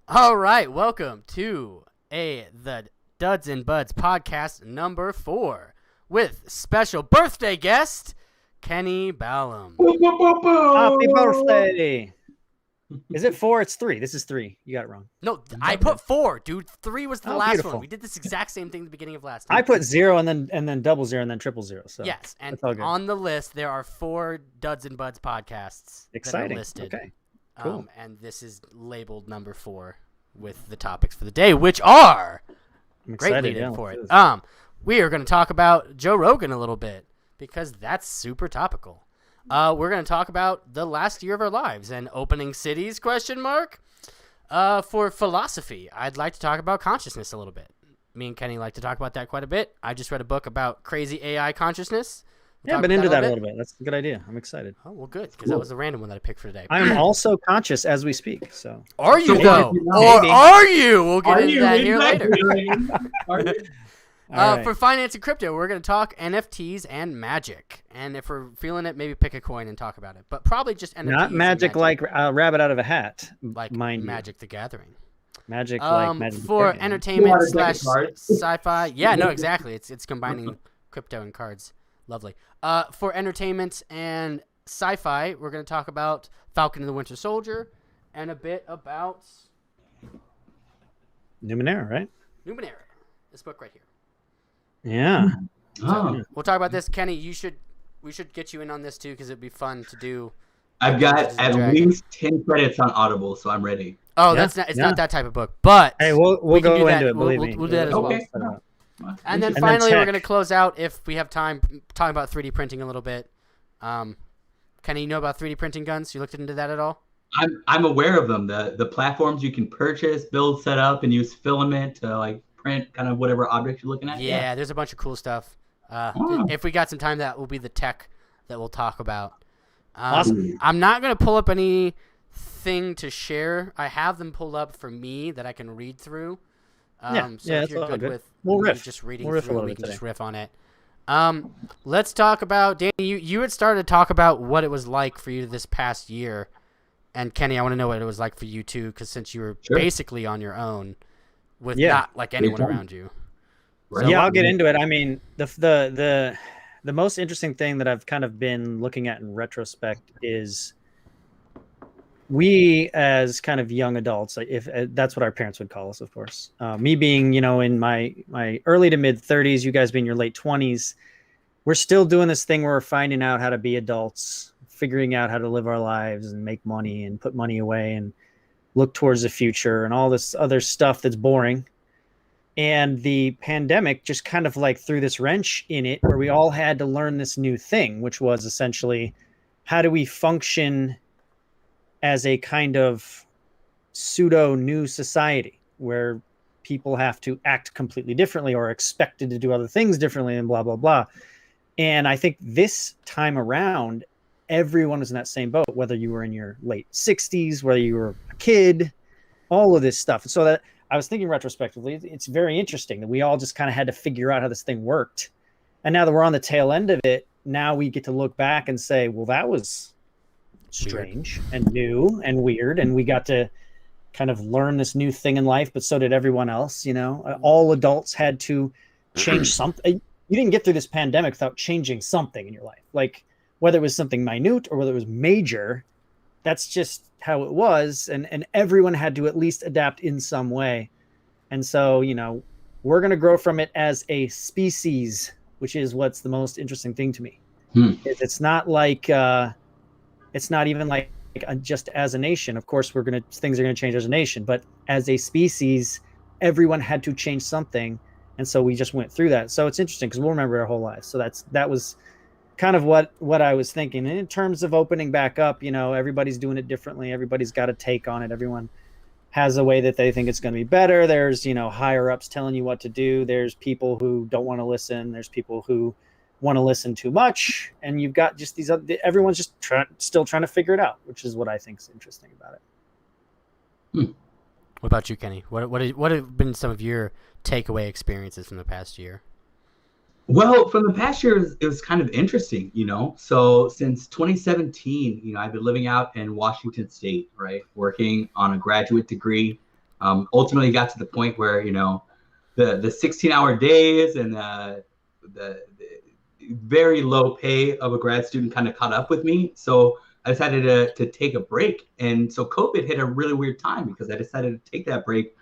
All right, welcome to the Dudsnbuds Podcast number 4 with special birthday guest Kenny Ballum. Happy birthday! Is it 4? It's 3. This is 3. You got it wrong. No, I put 4, dude. 3 was the last beautiful. one. We did this exact same thing at the beginning of last time. I put 0 and then double 0 and then triple 0. So yes, and all good. on the list there are 4 Dudsnbuds podcasts Exciting. that are listed. Okay, cool. And this is labeled number 4 with the topics for the day, which are I'm great excited. lead-in Yeah, for it. let's do We are going to talk about Joe Rogan a little bit because that's super topical. We're going to talk about the last year of our lives and opening cities, ? For philosophy, I'd like to talk about consciousness a little bit. Me and Kenny like to talk about that quite a bit. I just read a book about crazy AI consciousness. Yeah, I've been into that a little bit. That's a good idea. I'm excited. Oh, well, good, because that was a random one that I picked for today. I am also conscious as we speak. So Are you, Maybe. though? Or are you? We'll get into that here later. Right. For finance and crypto, we're going to talk NFTs and magic. And if we're feeling it, maybe pick a coin and talk about it. But probably just NFTs. Not magic like a rabbit out of a hat, like mind Magic the Gathering. Magic like Magic. For the entertainment / sci-fi. Yeah, no, exactly. It's combining crypto and cards. Lovely. For entertainment and sci-fi, we're going to talk about Falcon and the Winter Soldier and a bit about Numenera, right? Numenera. This book right here. Yeah. So we'll talk about this. Kenny, we should get you in on this too because it'd be fun to do. I've got at least 10 credits on Audible, so I'm ready. Oh, Yeah, it's not that type of book, but Hey, we'll we can go do into that. it. Believe me. We'll do that as Okay. well. And then And then finally, we're tech. going to close out, if we have time, talking about 3D printing a little bit. Kenny, you know about 3D printing guns? You looked into that at all? I'm aware of them. The platforms you can purchase, build, set up, and use filament to like print kind of whatever object you're looking at. Yeah, there's a bunch of cool stuff. If we got some time, that will be the tech that we'll talk about. Awesome. I'm not going to pull up anything to share. I have them pulled up for me that I can read through. So Yeah, if that's you're all good good. with We'll me riff. just reading We'll riff a through, little we bit can just today. riff on it. Let's talk about, Danny, you had started to talk about what it was like for you this past year. And Kenny, I want to know what it was like for you too, because since you were basically on your own with not like anyone around you. Right. Yeah, I'll get into it. I mean, the most interesting thing that I've kind of been looking at in retrospect is we as kind of young adults, if that's what our parents would call us, of course. Me being, in my early to mid 30s, you guys being your late 20s, we're still doing this thing where we're finding out how to be adults, figuring out how to live our lives and make money and put money away and look towards the future and all this other stuff that's boring. And the pandemic just kind of like threw this wrench in it where we all had to learn this new thing, which was essentially how do we function as a kind of pseudo new society where people have to act completely differently or are expected to do other things differently and blah, blah, blah. And I think this time around, everyone was in that same boat, whether you were in your late 60s, whether you were a kid, all of this stuff. So that I was thinking retrospectively, it's very interesting that we all just kind of had to figure out how this thing worked. And now that we're on the tail end of it, now we get to look back and say, well, that was strange and new and weird. And we got to kind of learn this new thing in life, but so did everyone else. All adults had to change something. You didn't get through this pandemic without changing something in your life. Like whether it was something minute or whether it was major, that's just how it was. And everyone had to at least adapt in some way. And so, we're going to grow from it as a species, which is what's the most interesting thing to me. It's not like, it's not even like just as a nation. Of course, things are going to change as a nation, but as a species, everyone had to change something. And so we just went through that. So it's interesting because we'll remember our whole lives. So that was kind of what I was thinking. And in terms of opening back up, everybody's doing it differently. Everybody's got a take on it. Everyone has a way that they think it's going to be better. There's, higher ups telling you what to do. There's people who don't want to listen. There's people who want to listen too much. And you've got just these other, everyone's just still trying to figure it out, which is what I think is interesting about it. What about you, Kenny? What have been some of your takeaway experiences from the past year? Well, from the past year, it was kind of interesting, you know. So since 2017, you know, I've been living out in Washington State, right, working on a graduate degree. Ultimately, got to the point where, you know, the 16-hour days and the very low pay of a grad student kind of caught up with me. So I decided to take a break. And so COVID hit a really weird time because I decided to take that break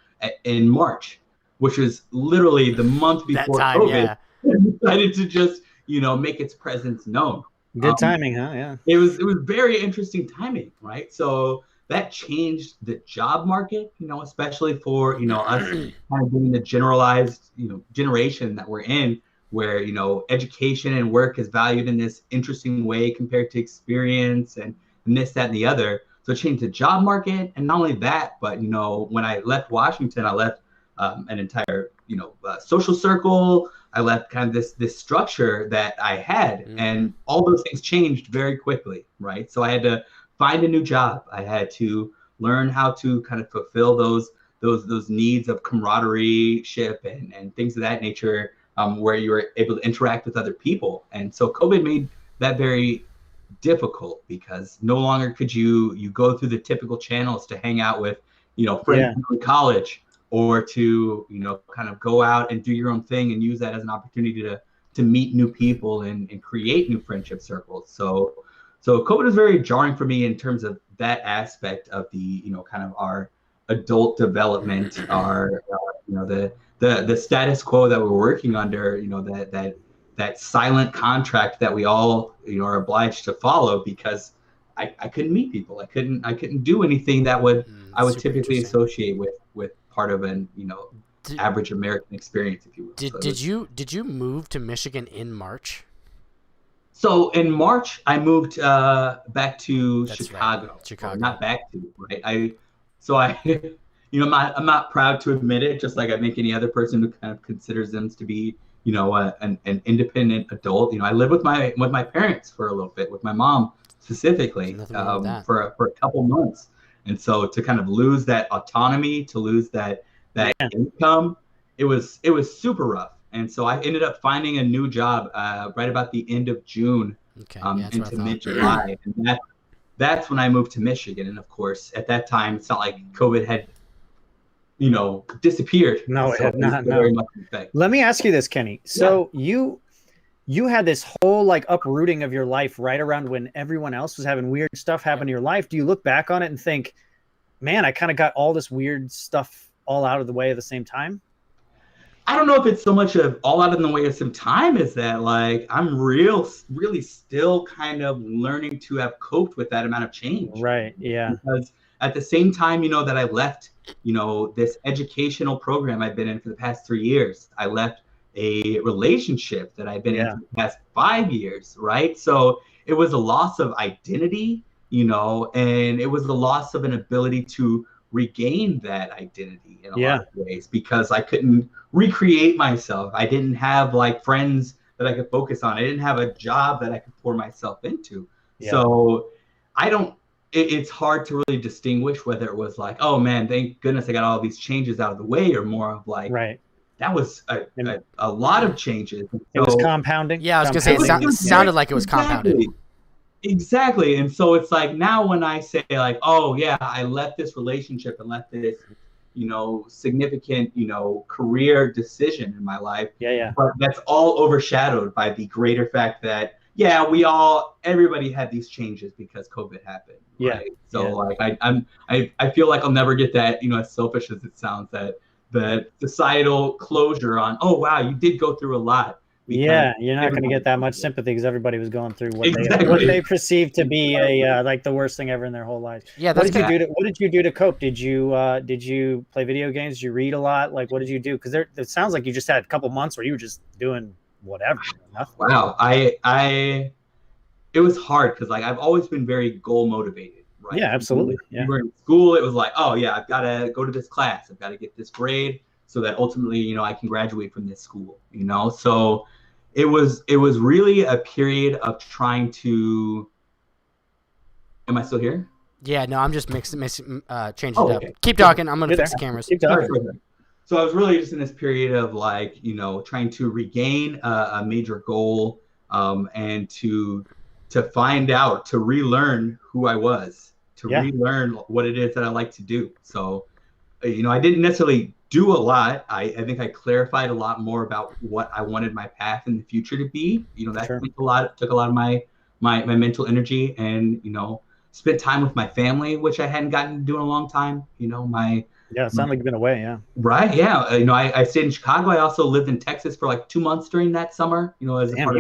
in March, which was literally the month before that time, COVID. yeah. Decided to just, you know, make its presence known. Good timing, huh? Yeah. It was very interesting timing, right? So that changed the job market, you know, especially for, you know, us kind of being the generalized, you know, generation that we're in, where, you know, education and work is valued in this interesting way compared to experience and this, that, and the other. So it changed the job market. And not only that, but, you know, when I left Washington, I left an entire, you know, social circle. I left kind of this structure that I had, and all those things changed very quickly, right? So I had to find a new job. I had to learn how to kind of fulfill those needs of camaraderie ship and things of that nature, where you were able to interact with other people. And so COVID made that very difficult because no longer could you go through the typical channels to hang out with, you know, friends in college, or to, you know, kind of go out and do your own thing and use that as an opportunity to meet new people and create new friendship circles. So COVID was very jarring for me in terms of that aspect of the, you know, kind of our adult development, our you know, the status quo that we're working under, you know, that silent contract that we all, you know, are obliged to follow because I couldn't meet people. I couldn't do anything that I would typically associate with part of an, you know, average American experience, if you will. Did you move to Michigan in March? So in March, I moved back to Chicago. Right. Chicago. Not back to, right? I you know, I'm not proud to admit it, just like I think any other person who kind of considers them to be, you know, an independent adult. You know, I lived with my parents for a little bit, with my mom specifically, for a couple months. And so to kind of lose that autonomy, to lose that income, it was into rough. And so I ended up finding a new job right about the end of June, into mid-July. And that's when I moved to Michigan. And of course, at that time, it's not like COVID had, you know, disappeared. No, it had not. No. Let me ask you this, Kenny. So you had this whole like uprooting of your life right around when everyone else was having weird stuff happen in your life. Do you look back on it and think, man, I kind of got all this weird stuff all out of the way at the same time? I don't know if it's so much of all out of the way at some time as that, like, I'm really still kind of learning to have coped with that amount of change. Right. Yeah. Because at the same time, you know, that I left, you know, this educational program I've been in for the past 3 years, I left a relationship that I've been in for the past 5 years, right? So it was a loss of identity, you know, and it was the loss of an ability to regain that identity in a lot of ways, because I couldn't recreate myself. I didn't have like friends that I could focus on. I didn't have a job that I could pour myself into. So it's hard to really distinguish whether it was like, oh man, thank goodness I got all these changes out of the way, or more of like, that was a lot of changes. It was compounding. Yeah, I was going to say, it sounded like it was compounded. Exactly. And so it's like, now when I say like, oh yeah, I left this relationship and left this, you know, significant, you know, career decision in my life. But that's all overshadowed by the greater fact that, everybody had these changes because COVID happened. Right? So like, I feel like I'll never get that, you know, as selfish as it sounds, that societal closure on, oh wow, you did go through a lot. Yeah, you're not going to get that much sympathy because everybody was going through what they perceived to be like the worst thing ever in their whole life. Yeah, what did you do to cope? Did you play video games? Did you read a lot? Like, what did you do? Because it sounds like you just had a couple months where you were just doing whatever. Nothing. Wow, it was hard because like I've always been very goal motivated. Right? Yeah, absolutely. Yeah. We were in school. It was like, oh yeah, I've got to go to this class. I've got to get this grade so that ultimately, you know, I can graduate from this school. You know, so it was really a period of trying to. Am I still here? Yeah, no, I'm just changing it up. Keep talking. I'm gonna fix the cameras. Keep talking. So I was really just in this period of like, trying to regain a major goal, and to find out, to relearn who I was, to relearn what it is that I like to do. So, I didn't necessarily do a lot. I think I clarified a lot more about what I wanted my path in the future to be. That took a lot of my mental energy, and, spent time with my family, which I hadn't gotten to do in a long time. It sounds like you've been away. Yeah. Right. Yeah. I stayed in Chicago. I also lived in Texas for like 2 months during that summer. As Damn,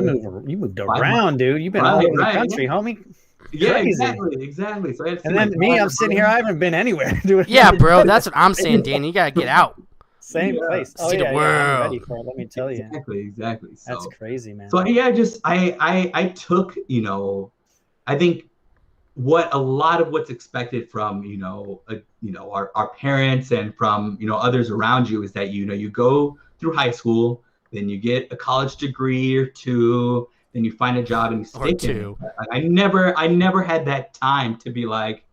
you moved around, dude. You've been all over the country, homie. Yeah, exactly. So and then me, I'm sitting here. I haven't been anywhere. Yeah, bro. That's what I'm saying, Danny. You gotta get out. Same place. See the world. I'm ready for it, let me tell you. Exactly. So, that's crazy, man. So I took, I think what a lot of what's expected from our parents and from others around you is that you go through high school, then you get a college degree or two, then you find a job and you stick in it. I never had that time to be like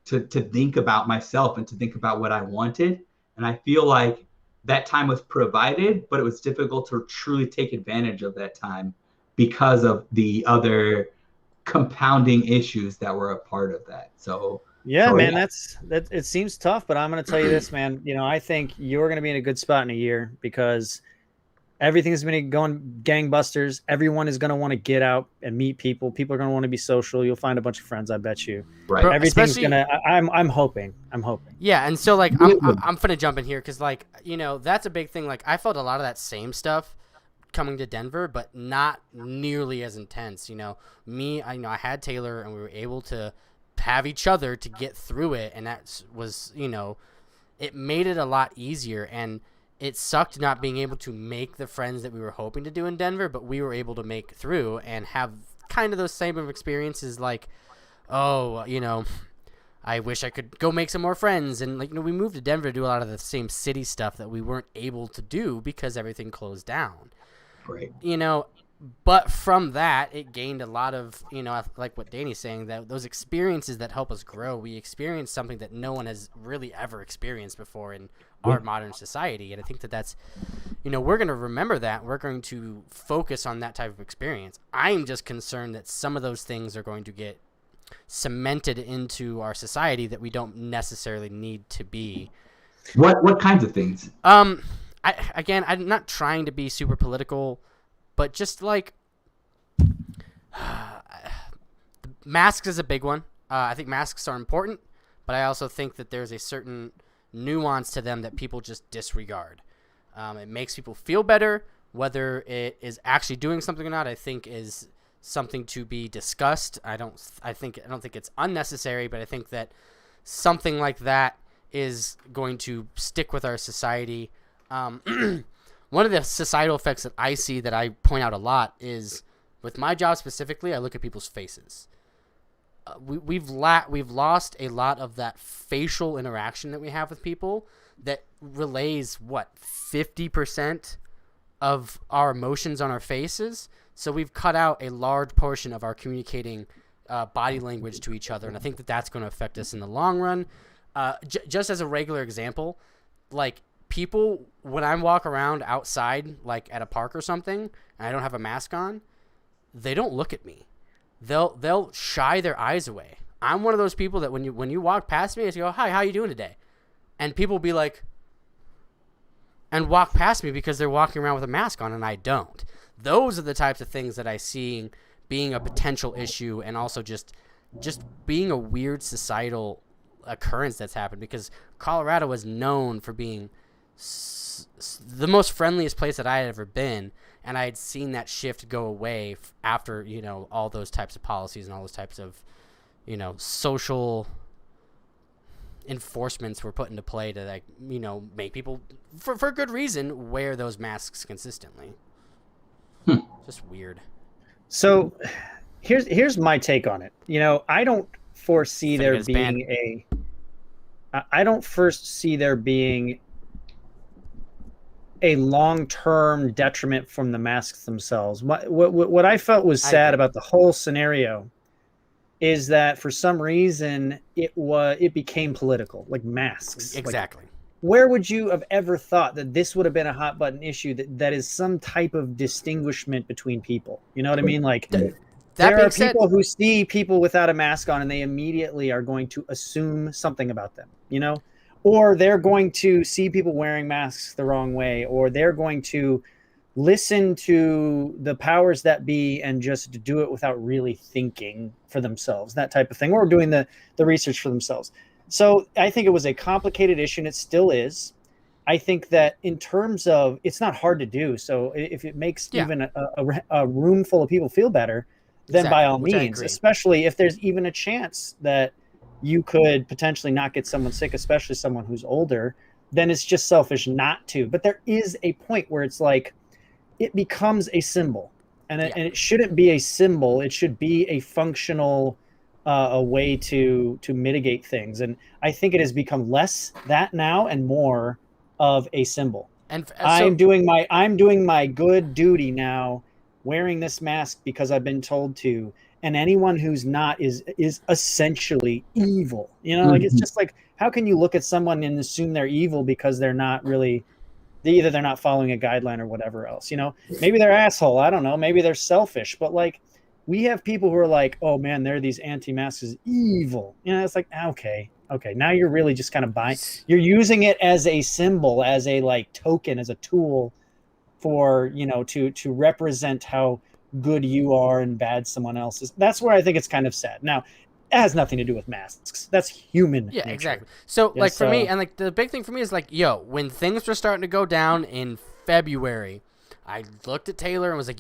to think about myself and to think about what I wanted. And I feel like that time was provided, but it was difficult to truly take advantage of that time because of the other compounding issues that were a part of that. Man, that it seems tough, but I'm going to tell you this, man. I think you're going to be in a good spot in a year because everything's been going gangbusters. Everyone is going to want to get out and meet people. People are going to want to be social. You'll find a bunch of friends, I bet you. Right. Bro, everything's going to, I'm hoping. Yeah. And so like, I'm going to jump in here. Cause like, that's a big thing. Like I felt a lot of that same stuff coming to Denver, but not nearly as intense. I had Taylor and we were able to have each other to get through it. And that was, it made it a lot easier. And it sucked not being able to make the friends that we were hoping to do in Denver, but we were able to make through and have kind of those same experiences like, I wish I could go make some more friends. And like, we moved to Denver to do a lot of the same city stuff that we weren't able to do because everything closed down. Right. But from that, it gained a lot of, like what Danny's saying, that those experiences that help us grow, we experienced something that no one has really ever experienced before in our modern society. And I think that's, we're going to remember that. We're going to focus on that type of experience. I'm just concerned that some of those things are going to get cemented into our society that we don't necessarily need to be. What kinds of things? I'm not trying to be super political, but just like masks is a big one. I think masks are important, but I also think that there's a certain nuance to them that people just disregard. It makes people feel better. Whether it is actually doing something or not, I think is something to be discussed. I don't think it's unnecessary, but I think that something like that is going to stick with our society. One of the societal effects that I see that I point out a lot is with my job specifically, I look at people's faces. We've lost a lot of that facial interaction that we have with people that relays 50% of our emotions on our faces. So we've cut out a large portion of our communicating body language to each other. And I think that that's going to affect us in the long run. Just as a regular example, like people, when I walk around outside, like at a park or something, and I don't have a mask on, they don't look at me. They'll shy their eyes away. I'm one of those people that when you walk past me, I just go, "Hi, how you doing today?" And people be like, and walk past me because they're walking around with a mask on and I don't. Those are the types of things that I see being a potential issue, and also just being a weird societal occurrence that's happened, because Colorado is known for being the most friendliest place that I had ever been, and I had seen that shift go away after all those types of policies and all those types of social enforcements were put into play to make people for good reason wear those masks consistently. Just weird. So here's my take on it. I don't foresee there being a long-term detriment from the masks themselves. What I felt was sad about the whole scenario is that for some reason it became political, like masks. Exactly. where would you have ever thought that this would have been a hot button issue that is some type of distinguishment between people? You know what I mean? Like, there are people who see people without a mask on and they immediately are going to assume something about them, you know? Or they're going to see people wearing masks the wrong way, or they're going to listen to the powers that be and just do it without really thinking for themselves, that type of thing, or doing the research for themselves. So I think it was a complicated issue, and it still is. I think that in terms of, it's not hard to do. So if it makes even a room full of people feel better, then by all means, especially if there's even a chance that you could potentially not get someone sick, especially someone who's older, then it's just selfish not to. But there is a point where it's like, it becomes a symbol, and it shouldn't be a symbol. It should be a functional a way to mitigate things. And I think it has become less that now and more of a symbol. And so, I'm doing my good duty now, wearing this mask because I've been told to. And anyone who's not is essentially evil. You know, like, it's just like, how can you look at someone and assume they're evil because they're not really, either they're not following a guideline or whatever else, you know? Maybe they're asshole, I don't know, maybe they're selfish, but like, we have people who are like, oh man, they're these anti-masks, evil. You know, it's like, okay, now you're really just kind of buying, you're using it as a symbol, as a like token, as a tool for, you know, to represent how good you are and bad someone else is. That's where I think it's kind of sad. Now, it has nothing to do with masks. That's human nature. Exactly. So like for me, and like the big thing for me is like, when things were starting to go down in February, I looked at Taylor and was like,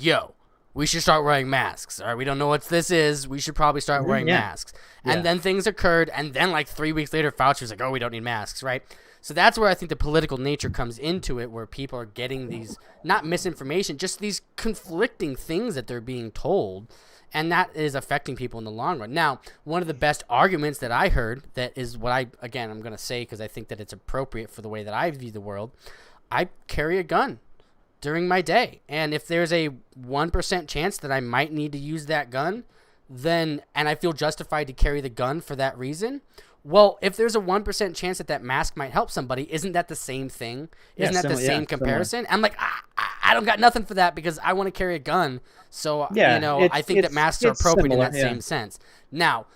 we should start wearing masks. All right, we don't know what this is. We should probably start wearing masks. And then things occurred, and then like 3 weeks later, Fauci was like, we don't need masks, right? So that's where I think the political nature comes into it, where people are getting these, not misinformation, just these conflicting things that they're being told, and that is affecting people in the long run. Now, one of the best arguments that I heard, that is what I'm going to say because I think that it's appropriate for the way that I view the world, I carry a gun during my day. And if there's a 1% chance that I might need to use that gun, then, and I feel justified to carry the gun for that reason, well, if there's a 1% chance that mask might help somebody, isn't that the same thing? Isn't that the same comparison? I'm like, I don't got nothing for that because I want to carry a gun. So, I think that masks are appropriate in that same sense. Now,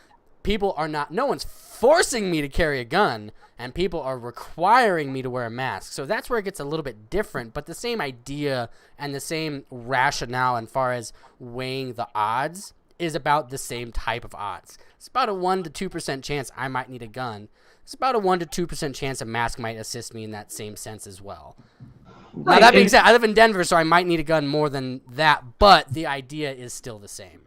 people are not, no one's forcing me to carry a gun, and people are requiring me to wear a mask. So that's where it gets a little bit different, but the same idea and the same rationale as far as weighing the odds is about the same type of odds. It's about a 1 to 2% chance I might need a gun. It's about a 1 to 2% chance a mask might assist me in that same sense as well. Right. Now, that being said, I live in Denver, so I might need a gun more than that, but the idea is still the same.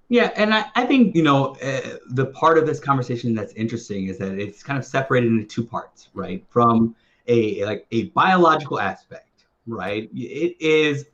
Yeah, and I think, the part of this conversation that's interesting is that it's kind of separated into two parts, right? From a biological aspect, right? It is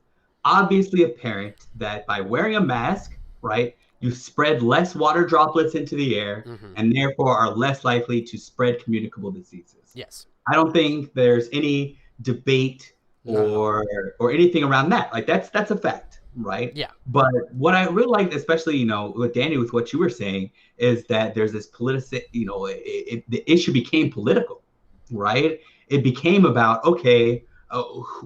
obviously apparent that by wearing a mask, right, you spread less water droplets into the air, and therefore are less likely to spread communicable diseases. Yes. I don't think there's any debate or anything around that. Like, that's a fact, right? Yeah. But what I really like, especially, with Danny, with what you were saying, is that there's this the issue became political, right? It became about, okay,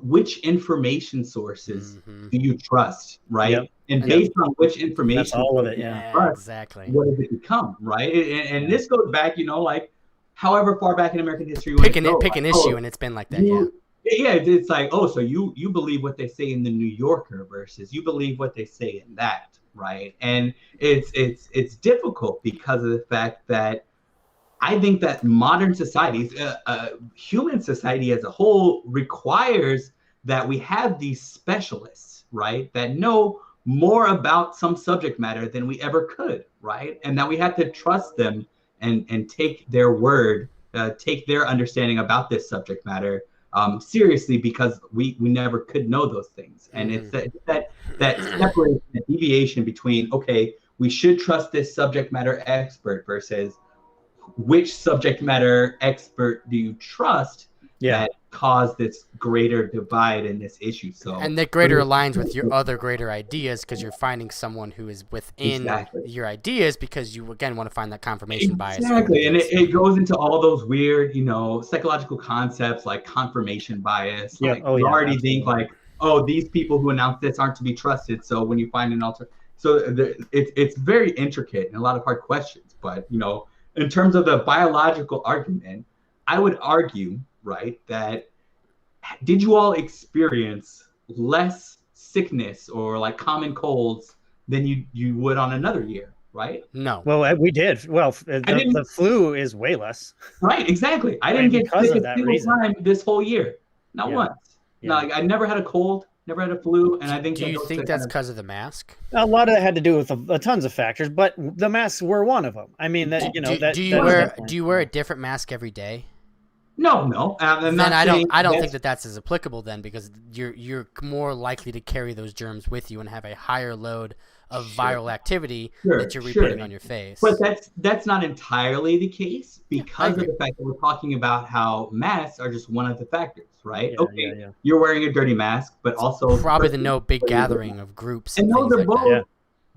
which information sources do you trust, right? Yep. And based on which information, that's all of it. Yeah, exactly. What does it become, right? And this goes back, like however far back in American history, pick an issue, and it's been like that. Yeah, it's like, so you believe what they say in the New Yorker versus you believe what they say in that, right? And it's difficult because of the fact that I think that modern societies, human society as a whole, requires that we have these specialists, right, that know more about some subject matter than we ever could, right? And that we have to trust them and take their word, take their understanding about this subject matter seriously, because we never could know those things. And it's that separation, that deviation between, okay, we should trust this subject matter expert versus which subject matter expert do you trust? that cause this greater divide in this issue. So and that greater aligns with your other greater ideas because you're finding someone who is within your ideas because you again want to find that confirmation bias. Exactly, and it goes into all those weird, psychological concepts like confirmation bias. Yeah. Like you already think like, oh, these people who announce this aren't to be trusted. So when you find an it's very intricate and a lot of hard questions. But in terms of the biological argument, I would argue, right, that did you all experience less sickness or like common colds than you would on another year, right? No. Well, we did. Well, the flu is way less. Right, exactly. I didn't get sick a single time this whole year. Not once. Yeah. No, I never had a cold, never had a flu, and I think. Do you think that's because of the mask? A lot of that had to do with tons of factors, but the masks were one of them. I mean, do you wear a different mask every day? No. Then I don't think that's as applicable then because you're more likely to carry those germs with you and have a higher load of viral activity that you're repeating on your face. But that's not entirely the case because of the fact that we're talking about how masks are just one of the factors, right? Yeah, you're wearing a dirty mask, but also probably the no big gathering of groups. And those are both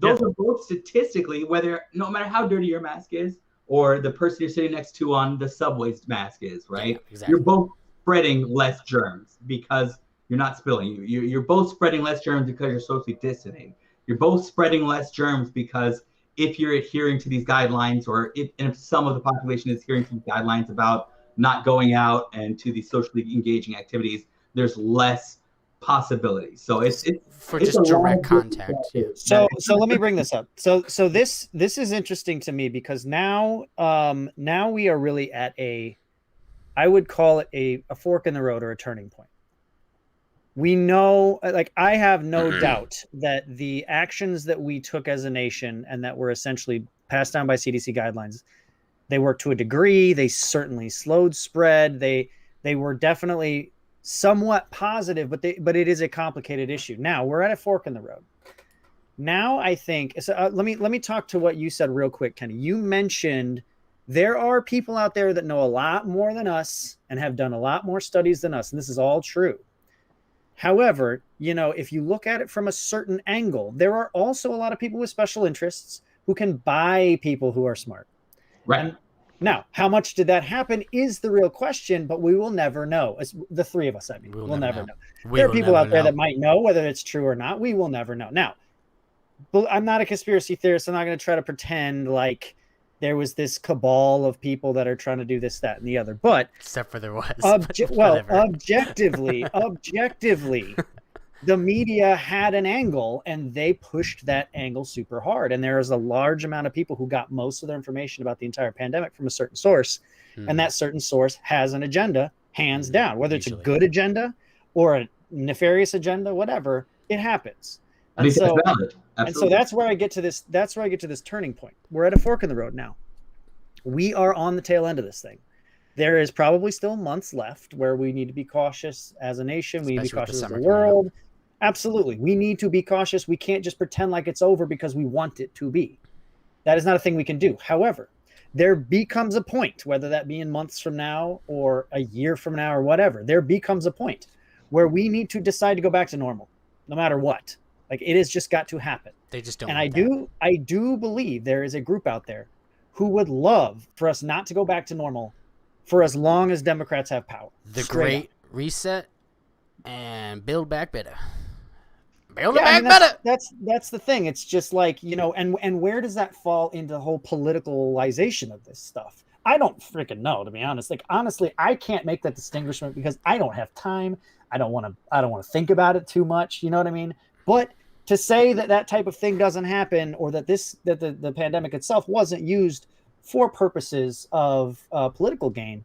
are both statistically, no matter how dirty your mask is, or the person you're sitting next to on the subway's mask is, right? Yeah, exactly. You're both spreading less germs because you're not spilling. You're both spreading less germs because you're socially distancing. You're both spreading less germs because if you're adhering to these guidelines, or if some of the population is adhering to these guidelines about not going out and to these socially engaging activities, there's less possibility. So it's just direct contact. Yeah. So let me bring this up. So this is interesting to me because now we are really at I would call it a fork in the road or a turning point. We know, like, I have no doubt that the actions that we took as a nation and that were essentially passed down by CDC guidelines, they worked to a degree. They certainly slowed spread. They were definitely somewhat positive, but it is a complicated issue. Now we're at a fork in the road. Now I think so. Let me talk to what you said real quick, Kenny. You mentioned there are people out there that know a lot more than us and have done a lot more studies than us, and this is all true. However, if you look at it from a certain angle, there are also a lot of people with special interests who can buy people who are smart. Right. And now, how much did that happen is the real question, but we will never know. As the three of us, I mean, we'll never know. There are people out there that might know whether it's true or not. We will never know. Now, I'm not a conspiracy theorist. I'm not going to try to pretend like there was this cabal of people that are trying to do this, that, and the other. But except for there was. Objectively, the media had an angle and they pushed that angle super hard. And there is a large amount of people who got most of their information about the entire pandemic from a certain source. And that certain source has an agenda, hands down, whether it's a good agenda or a nefarious agenda, whatever, it happens. And so that's where I get to this. That's where I get to this turning point. We're at a fork in the road now. We are on the tail end of this thing. There is probably still months left where we need to be cautious as a nation. We need to be cautious as a world. Absolutely. We need to be cautious. We can't just pretend like it's over because we want it to be. That is not a thing we can do. However, there becomes a point, whether that be in months from now or a year from now or whatever, there becomes a point where we need to decide to go back to normal, no matter what. Like, it has just got to happen. They just don't. And I do believe there is a group out there who would love for us not to go back to normal for as long as Democrats have power. The Great Reset and Build Back Better. Build Back Better. That's the thing. It's just like, and where does that fall into the whole politicalization of this stuff? I don't freaking know, to be honest. Like, honestly, I can't make that distinguishment because I don't have time. I don't want to think about it too much. You know what I mean? But to say that type of thing doesn't happen, or that the pandemic itself wasn't used for purposes of political gain,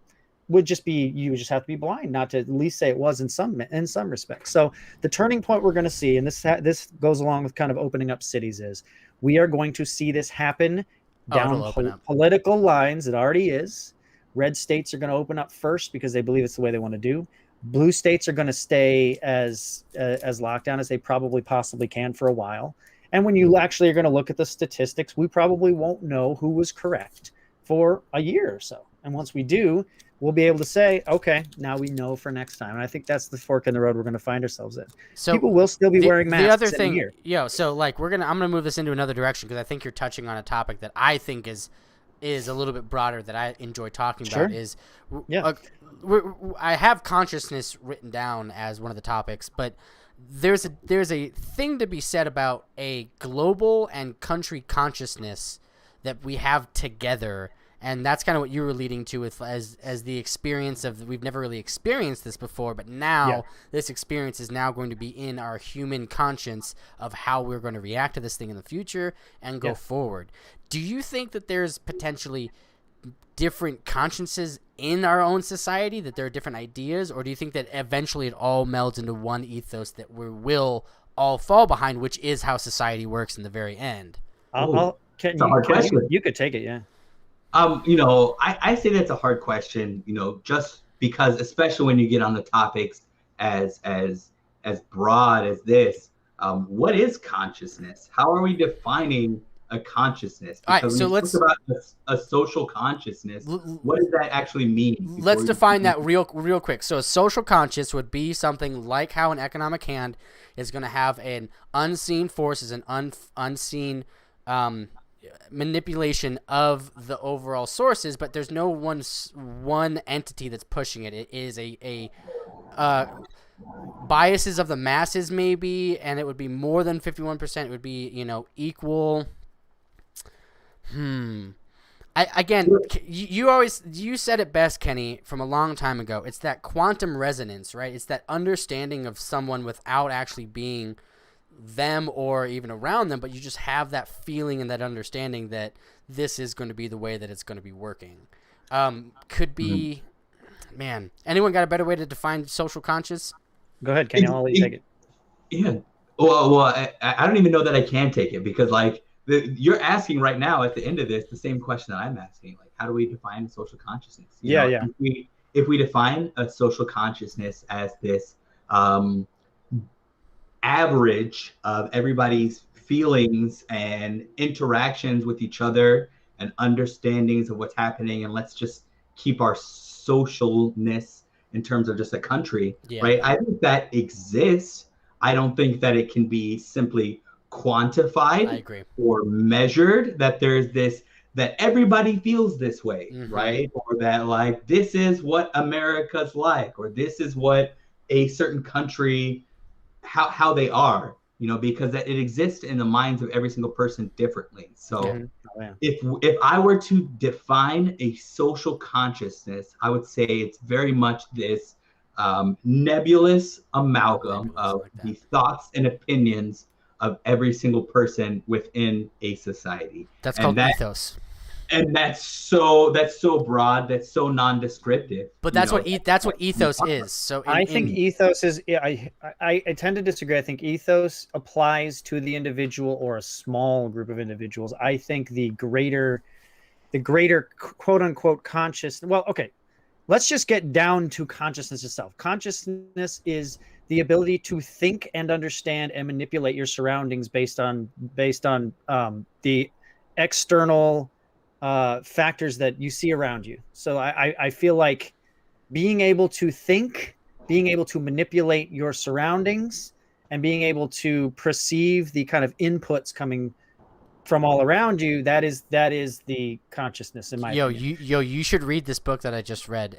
would just be, you would just have to be blind not to at least say it was in some respects. So the turning point we're going to see, and this goes along with kind of opening up cities, is we are going to see this happen down political lines. It already is. Red states are going to open up first because they believe it's the way they want to do. Blue states are going to stay as lockdown as they probably possibly can for a while. And when you actually are going to look at the statistics, we probably won't know who was correct for a year or so. And once we do, we'll be able to say, okay, now we know for next time. And I think that's the fork in the road we're going to find ourselves in. So people will still be wearing masks. The other thing, so like I'm gonna move this into another direction because I think you're touching on a topic that I think is a little bit broader that I enjoy talking about. Is I have consciousness written down as one of the topics, but there's a thing to be said about a global and country consciousness that we have together. And that's kind of what you were leading to with as the experience of we've never really experienced this before, but now this experience is now going to be in our human conscience of how we're going to react to this thing in the future and go forward. Do you think that there's potentially different consciences in our own society, that there are different ideas, or do you think that eventually it all melds into one ethos that we will all fall behind, which is how society works in the very end? You could take it, I say that's a hard question, just because, especially when you get on the topics as broad as this, what is consciousness? How are we defining a consciousness? Because when you talk about a social consciousness, what does that actually mean? Let's define that real quick. So a social conscious would be something like how an economic hand is going to have an unseen forces and unseen manipulation of the overall sources, but there's no one entity that's pushing it. It is a biases of the masses maybe, and it would be more than 51%. It would be equal. You said it best, Kenny, from a long time ago. It's that quantum resonance, right? It's that understanding of someone without actually being them or even around them, but you just have that feeling and that understanding that this is going to be the way that it's going to be working. Could be, man. Anyone got a better way to define social conscious? Go ahead, Kenny. I'll let you take it. Yeah. Well, I don't even know that I can take it because you're asking right now at the end of this the same question that I'm asking. Like, how do we define social consciousness? If we define a social consciousness as this average of everybody's feelings and interactions with each other and understandings of what's happening, and let's just keep our socialness in terms of just a country, right? I think that exists. I don't think that it can be simply quantified or measured, that there's this, that everybody feels this way, right? Or that this is what America's like, or this is what a certain country, how they are, because it exists in the minds of every single person differently. So if I were to define a social consciousness, I would say it's very much this nebulous amalgam of the thoughts and opinions of every single person within a society. That's called ethos. And that's so broad, that's so non-descriptive. But that's what ethos is. So I think ethos is. I tend to disagree. I think ethos applies to the individual or a small group of individuals. I think the greater quote unquote conscious. Well, okay, let's just get down to consciousness itself. Consciousness is the ability to think and understand and manipulate your surroundings based on the external factors that you see around you. So I feel like being able to think, being able to manipulate your surroundings, and being able to perceive the kind of inputs coming from all around you, that is the consciousness in my opinion. You should read this book that I just read.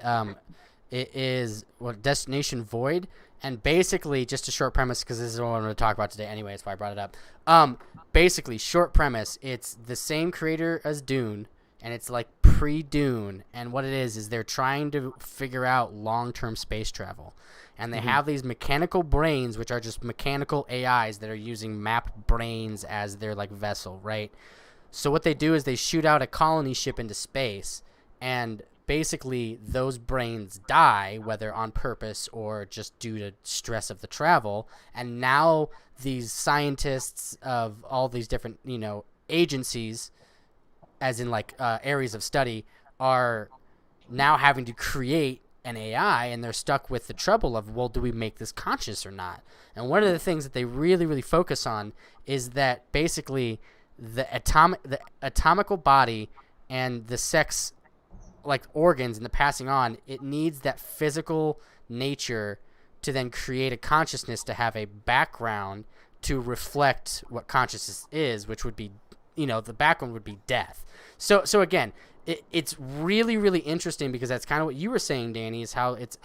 It is Destination Void. And basically, just a short premise, because this is what I want to talk about today anyway, that's why I brought it up. Basically, short premise, it's the same creator as Dune, and it's like pre-Dune. And what it is they're trying to figure out long-term space travel. And they have these mechanical brains, which are just mechanical AIs that are using map brains as their vessel, right? So what they do is they shoot out a colony ship into space, and basically those brains die, whether on purpose or just due to stress of the travel. And now these scientists of all these different agencies, as in areas of study, are now having to create an AI, and they're stuck with the trouble of, well, do we make this conscious or not? And one of the things that they really, really focus on is that basically the atomical body and the sex like organs and the passing on, it needs that physical nature to then create a consciousness to have a background to reflect what consciousness is, which would be, the background would be death. So again, it's really, really interesting because that's kind of what you were saying, Danny, is how it's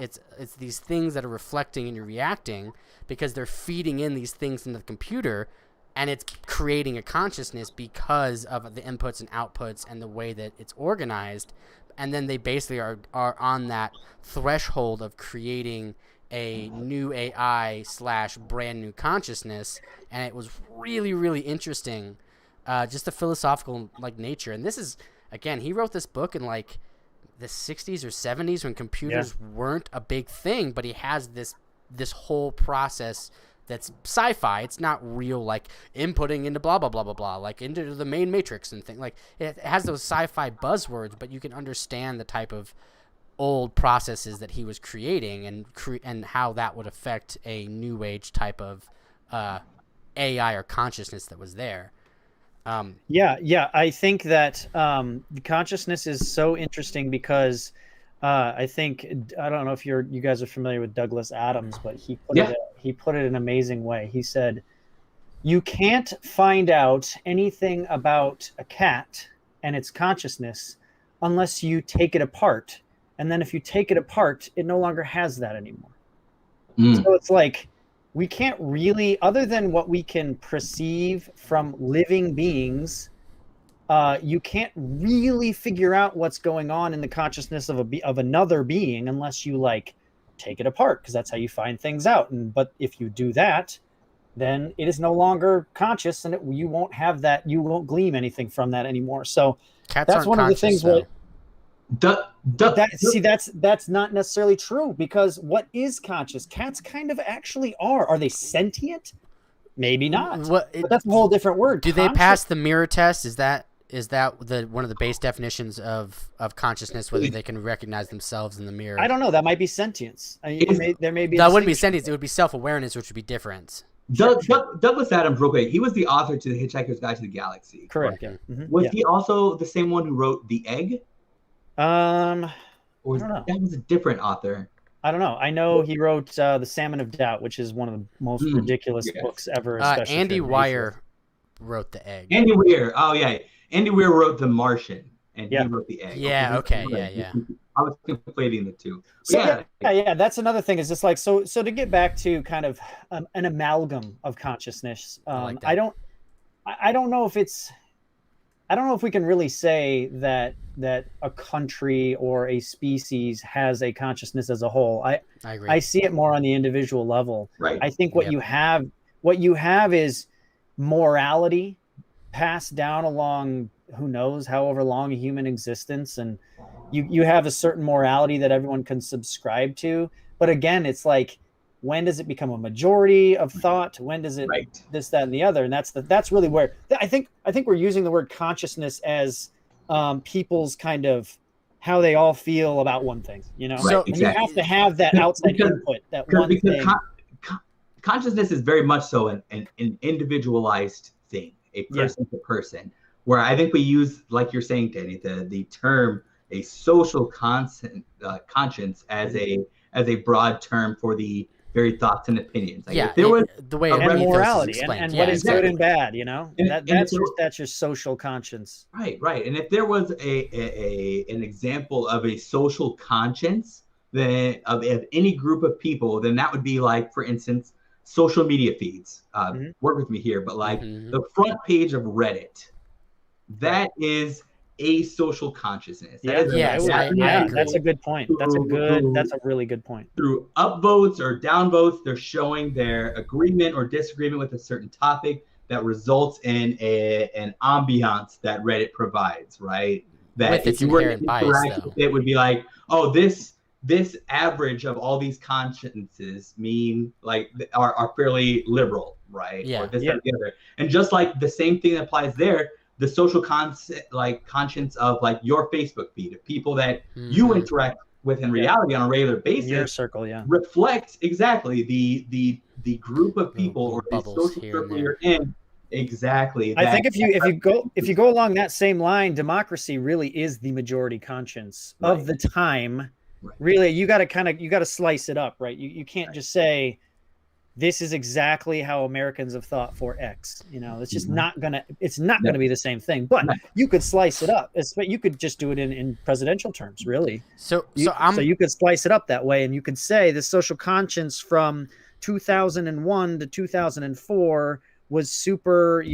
these things that are reflecting and you're reacting because they're feeding in these things into the computer, and it's creating a consciousness because of the inputs and outputs and the way that it's organized. And then they basically are on that threshold of creating a new AI / brand new consciousness. And it was really, really interesting, just the philosophical nature. And this is, again, he wrote this book in like the 60s or 70s when computers weren't a big thing, but he has this whole process that's sci-fi. It's not real, like inputting into blah blah blah blah blah, like into the main matrix and thing. Like it has those sci-fi buzzwords, but you can understand the type of old processes that he was creating and how that would affect a new age type of AI or consciousness that was there. I think that the consciousness is so interesting because I don't know if you guys are familiar with Douglas Adams, but he put it in an amazing way. He said, "You can't find out anything about a cat and its consciousness unless you take it apart. And then if you take it apart, it no longer has that anymore." So it's like, we can't really, other than what we can perceive from living beings, you can't really figure out what's going on in the consciousness of another being unless you take it apart, because that's how you find things out. But if you do that, then it is no longer conscious, and you won't have that. You won't glean anything from that anymore. So that's one of the things. That's not necessarily true, because what is conscious? Cats kind of actually are. Are they sentient? Maybe not. But that's a whole different word. Do they pass the mirror test? Is that one of the base definitions of consciousness, whether they can recognize themselves in the mirror? I don't know. That might be sentience. There may be. That wouldn't be sentience. It would be self-awareness, which would be different. Douglas Adams, real quick, he was the author to The Hitchhiker's Guide to the Galaxy. Correct. Yeah. Mm-hmm. Was he also the same one who wrote The Egg? Or I don't know. That was a different author. I don't know. I know he wrote The Salmon of Doubt, which is one of the most ridiculous books ever. Andy Weir wrote The Egg. Andy Weir. Oh, yeah. Andy Weir wrote The Martian, and he wrote The Egg. Yeah, okay. Yeah. I was conflating the two. So, yeah. That's another thing. Is just like, so to get back to kind of an amalgam of consciousness. I don't know if we can really say that a country or a species has a consciousness as a whole. I agree. I see it more on the individual level. Right. I think what you have is morality passed down along who knows however long a human existence, and you have a certain morality that everyone can subscribe to. But again, it's like, when does it become a majority of thought? When does it this, that, and the other? And that's really where I think we're using the word consciousness as people's kind of how they all feel about one thing, So exactly. You have to have that outside input, that one thing. Consciousness is very much so an individualized thing, a person to person, where I think we use, like you're saying, Danny, the term a social conscience as a broad term for the very thoughts and opinions. If there was the way and morality and what is good and bad, that's your social conscience. Right. And if there was an example of a social conscience of any group of people, then that would be like, for instance, social media feeds. Work with me here, but the front page of Reddit, that is a social consciousness. That's a good point. That's a really good point. Through upvotes or downvotes, they're showing their agreement or disagreement with a certain topic that results in an ambiance that Reddit provides, right? That if you were to interact with it, would be like, oh, this average of all these consciences are fairly liberal, right? Yeah. Or this or the other. And just like the same thing applies there, the social conscience of your Facebook feed of people that you interact with in reality on a regular basis, your circle, reflects exactly the group of people or the social circle you're in Exactly. I think if you go along that same line, democracy really is the majority conscience of the time. Right. Really, you got to slice it up, right? You can't just say this is exactly how Americans have thought for X. It's just not gonna be the same thing. But you could slice it up. You could just do it in presidential terms, really. So you could slice it up that way, and you could say the social conscience from 2001 to 2004 was super,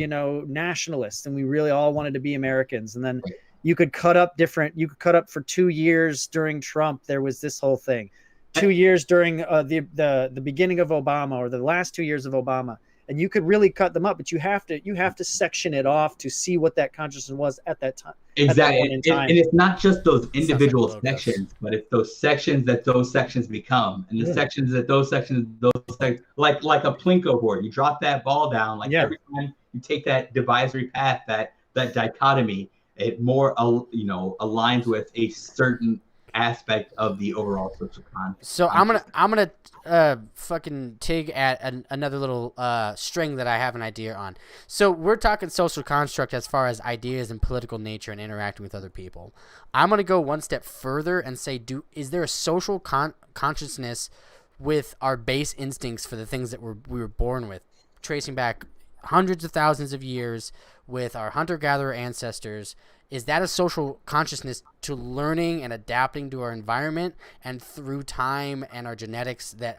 nationalist, and we really all wanted to be Americans. And then you could cut up for 2 years during Trump. There was this whole thing. 2 years during the beginning of Obama, or the last 2 years of Obama, and you could really cut them up. But you have to section it off to see what that consciousness was at that time. Exactly, and it's not just those individual sections, but it's those sections that those sections become, and the sections that those sections, like a Plinko board. You drop that ball down, every time you take that divisory path, that dichotomy, it more aligns with a certain aspect of the overall social context. So I'm gonna fucking dig at another little string that I have an idea on. So we're talking social construct as far as ideas and political nature and interacting with other people. I'm gonna go one step further and say, is there a social consciousness with our base instincts for the things that we were born with, tracing back hundreds of thousands of years with our hunter-gatherer ancestors? Is that a social consciousness to learning and adapting to our environment, and through time and our genetics that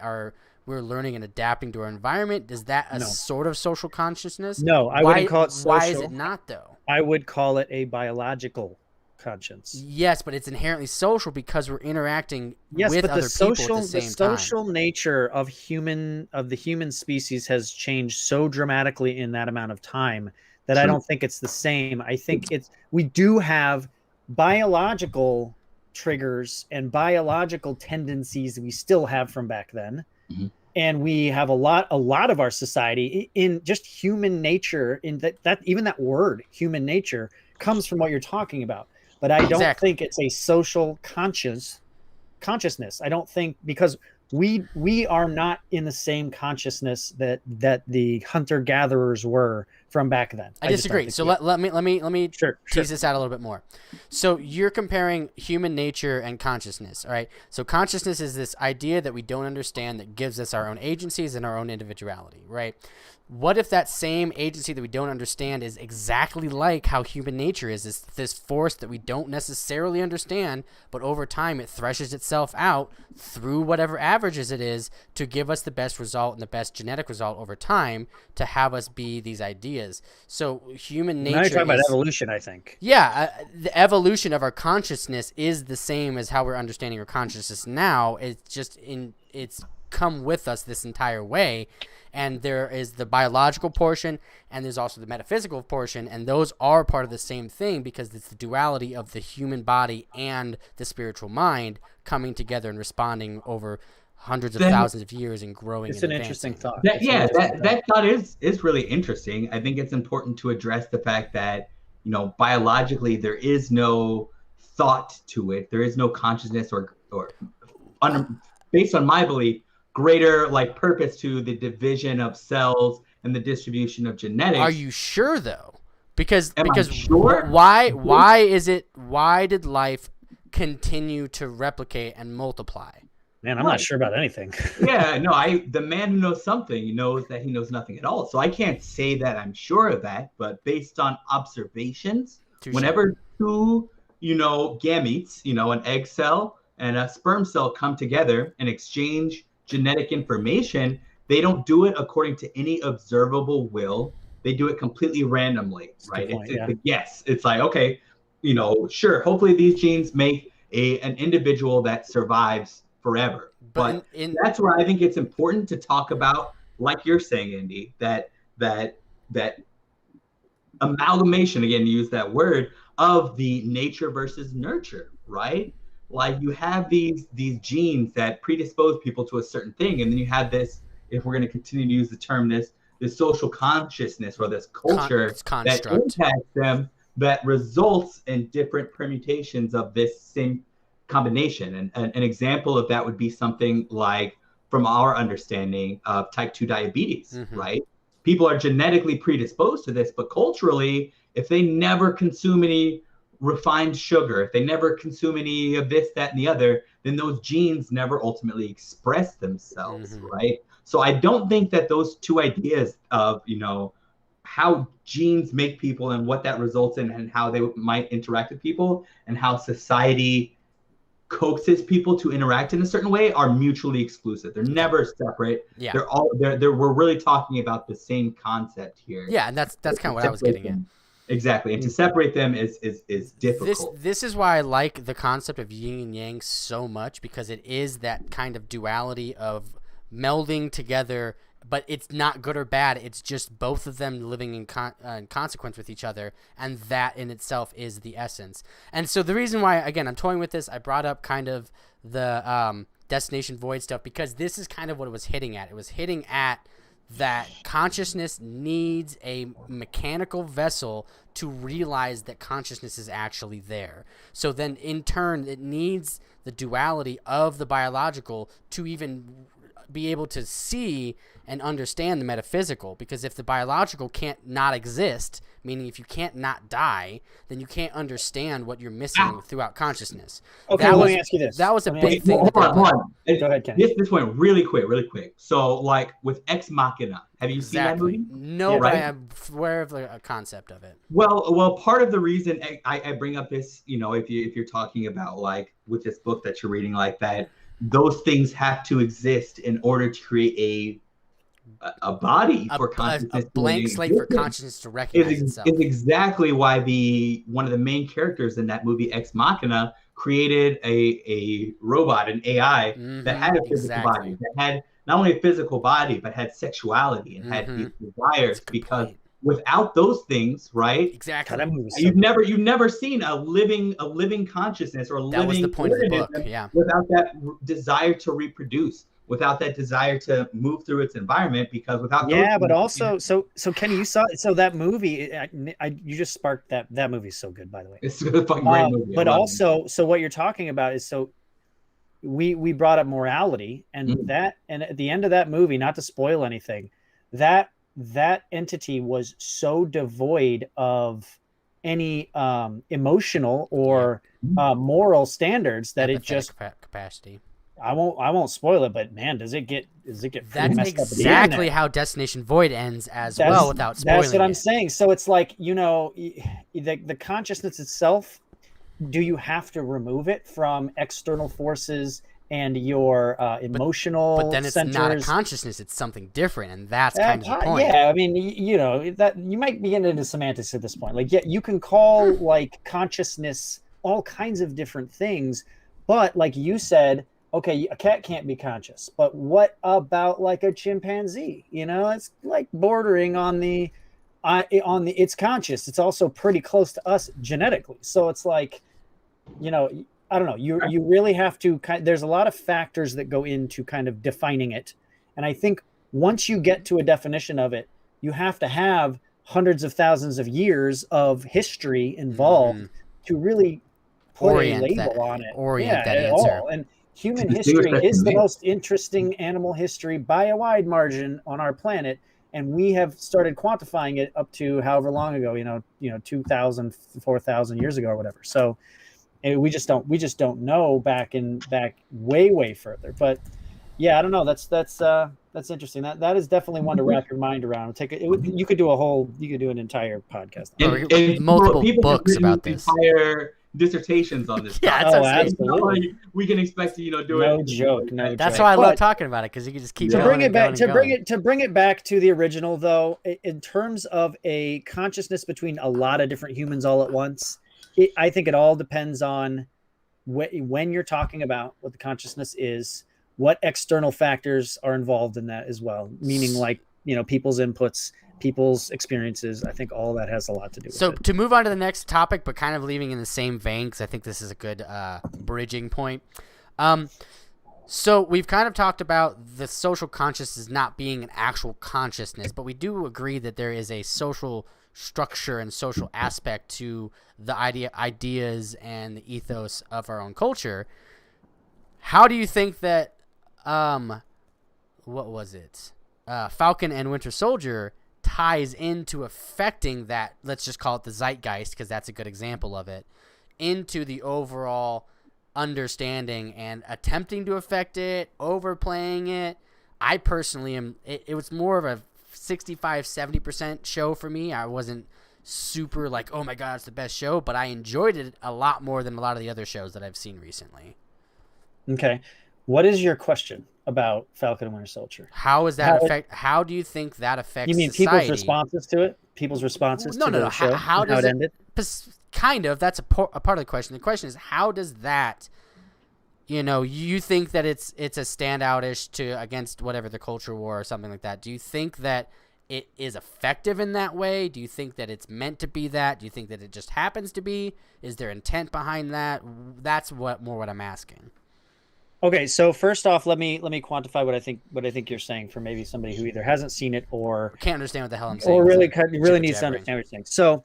we're learning and adapting to our environment? Is that a sort of social consciousness? No, I wouldn't call it social. Why is it not, though? I would call it a biological conscience. Yes, but it's inherently social because we're interacting with other people at the same time. The social nature of the human species has changed so dramatically in that amount of time that I don't think it's the same. I think we do have biological triggers and biological tendencies we still have from back then. Mm-hmm. And we have a lot of our society in just human nature, in that even that word human nature comes from what you're talking about. But I don't think it's a social consciousness. I don't think, because we are not in the same consciousness that the hunter gatherers were from back then. I disagree. So let me tease this out a little bit more. So you're comparing human nature and consciousness, all right? So consciousness is this idea that we don't understand that gives us our own agencies and our own individuality, right? What if that same agency that we don't understand is exactly like how human nature is, this force that we don't necessarily understand, but over time it threshes itself out through whatever averages it is to give us the best result and the best genetic result over time to have us be these ideas. So human nature. Now you're talking about evolution, I think. Yeah, the evolution of our consciousness is the same as how we're understanding our consciousness now. It's just it's come with us this entire way. And there is the biological portion, and there's also the metaphysical portion, and those are part of the same thing because it's the duality of the human body and the spiritual mind coming together and responding over hundreds of thousands of years and growing. It's an interesting thought. That thought is really interesting. I think it's important to address the fact that, biologically there is no thought to it. There is no consciousness or based on my belief, greater purpose to the division of cells and the distribution of genetics. Are you sure though? Because sure? why did life continue to replicate and multiply? Man, I'm not sure about anything. Yeah, no, the man who knows something knows that he knows nothing at all. So I can't say that I'm sure of that, but based on observations, whenever two, gametes, an egg cell and a sperm cell come together and exchange genetic information, they don't do it according to any observable will. They do it completely randomly, right? It's a guess. It's like, okay, sure, hopefully these genes make an individual that survives forever. But that's where I think it's important to talk about, like you're saying, Andy, that amalgamation, again, use that word, of the nature versus nurture, right? Like you have these genes that predispose people to a certain thing, and then you have this, if we're going to continue to use the term, this social consciousness or this culture that impacts them, that results in different permutations of this same combination. And an example of that would be something like, from our understanding of type 2 diabetes, right? people are genetically predisposed to this, but culturally, if they never consume any refined sugar, if they never consume any of this, that, and the other, then those genes never ultimately express themselves, right? So I don't think that those two ideas of, how genes make people and what that results in and how they might interact with people and how society coaxes people to interact in a certain way are mutually exclusive. They're never separate. Yeah. We're really talking about the same concept here. Yeah, and that's kind of what I was getting at. Exactly. And to separate them is difficult. This is why I like the concept of yin and yang so much, because it is that kind of duality of melding together, but it's not good or bad. It's just both of them living in consequence with each other, and that in itself is the essence. And so the reason why, again, I'm toying with this, I brought up kind of the Destination Void stuff, because this is kind of what it was hitting at. It was hitting at that consciousness needs a mechanical vessel to realize that consciousness is actually there. So then in turn, it needs the duality of the biological to even be able to see and understand the metaphysical, because if the biological can't not exist, meaning if you can't not die, then you can't understand what you're missing throughout consciousness. Okay, let me ask you this. That was a big thing. Hold on. Go ahead, Ken. This went really quick. So, like with Ex Machina, have you seen that movie? No, but I'm aware of the concept of it. Well, part of the reason I bring up this, if you're talking about like with this book that you're reading, like that, those things have to exist in order to create a body for consciousness. A blank slate for consciousness to recognize itself. Is exactly why one of the main characters in that movie, Ex Machina, created a robot, an AI that had a physical body, that had not only a physical body, but had sexuality and had these desires, because without those things, right? Exactly. You've never seen a living consciousness or a living. That was the point of the book. Yeah. Without that desire to reproduce, without that desire to move through its environment, because without. Yeah, but also, so Kenny, you saw that movie. You just sparked that. That movie's so good, by the way. It's a fucking great movie. But also, so what you're talking about is we brought up morality, and and at the end of that movie, not to spoil anything, that entity was so devoid of any emotional or moral standards that it just capacity. I won't spoil it, but man, does it get that's messed exactly how Destination Void ends well, without spoiling. That's what I'm saying. So it's like, the consciousness itself, do you have to remove it from external forces and your emotional but then it's centers? Not a consciousness, it's something different, and that's kind of the point. Yeah, I mean, that you might be getting into semantics at this point. Like, yeah, you can call like consciousness all kinds of different things, but like you said, okay, a cat can't be conscious, but what about like a chimpanzee? It's like bordering on the it's conscious. It's also pretty close to us genetically. So it's like, I don't know. You really have to there's a lot of factors that go into kind of defining it. And I think once you get to a definition of it, you have to have hundreds of thousands of years of history involved to really put a label on it. Orient that answer. And human history is the most interesting animal history by a wide margin on our planet, and we have started quantifying it up to however long ago, 2,000, 4,000 years ago or whatever. So we just don't know back way further. But yeah, I don't know. That's interesting. That is definitely one to wrap your mind around. You could do an entire podcast. And multiple books about this. Entire dissertations on this. Yeah, absolutely. We can expect to do no it. Joke. That's why I love talking about it, because you can just keep to going bring it back going. to bring it back to the original, though. In terms of a consciousness between a lot of different humans all at once, I think it all depends on when you're talking about what the consciousness is, what external factors are involved in that as well. Meaning, like people's inputs, people's experiences. I think all that has a lot to do with it. So to move on to the next topic, but kind of leaving in the same vein, because I think this is a good bridging point. So we've kind of talked about the social consciousness not being an actual consciousness, but we do agree that there is a social structure and social aspect to the ideas and the ethos of our own culture. How do you think that what was it? Falcon and Winter Soldier ties into affecting that, let's just call it the zeitgeist, because that's a good example of it, into the overall understanding and attempting to affect it, overplaying it. I personally am, it was more of a 65-70% show for me. I wasn't super like, oh my God, it's the best show, but I enjoyed it a lot more than a lot of the other shows that I've seen recently. Okay. What is your question about Falcon and Winter Soldier? How is that affect? How do you think that affects? You mean society? people's responses to it? People's responses No, to no, the no. show? How does it it ended? Kind of. That's a part of the question. The question is, how does that? You think that it's a standout-ish to against whatever the culture war or something like that. Do you think that it is effective in that way? Do you think that it's meant to be that? Do you think that it just happens to be? Is there intent behind that? That's what I'm asking. Okay, so first off, let me quantify what I think you're saying for maybe somebody who either hasn't seen it or can't understand what the hell I'm saying, or really needs to understand what you're saying. So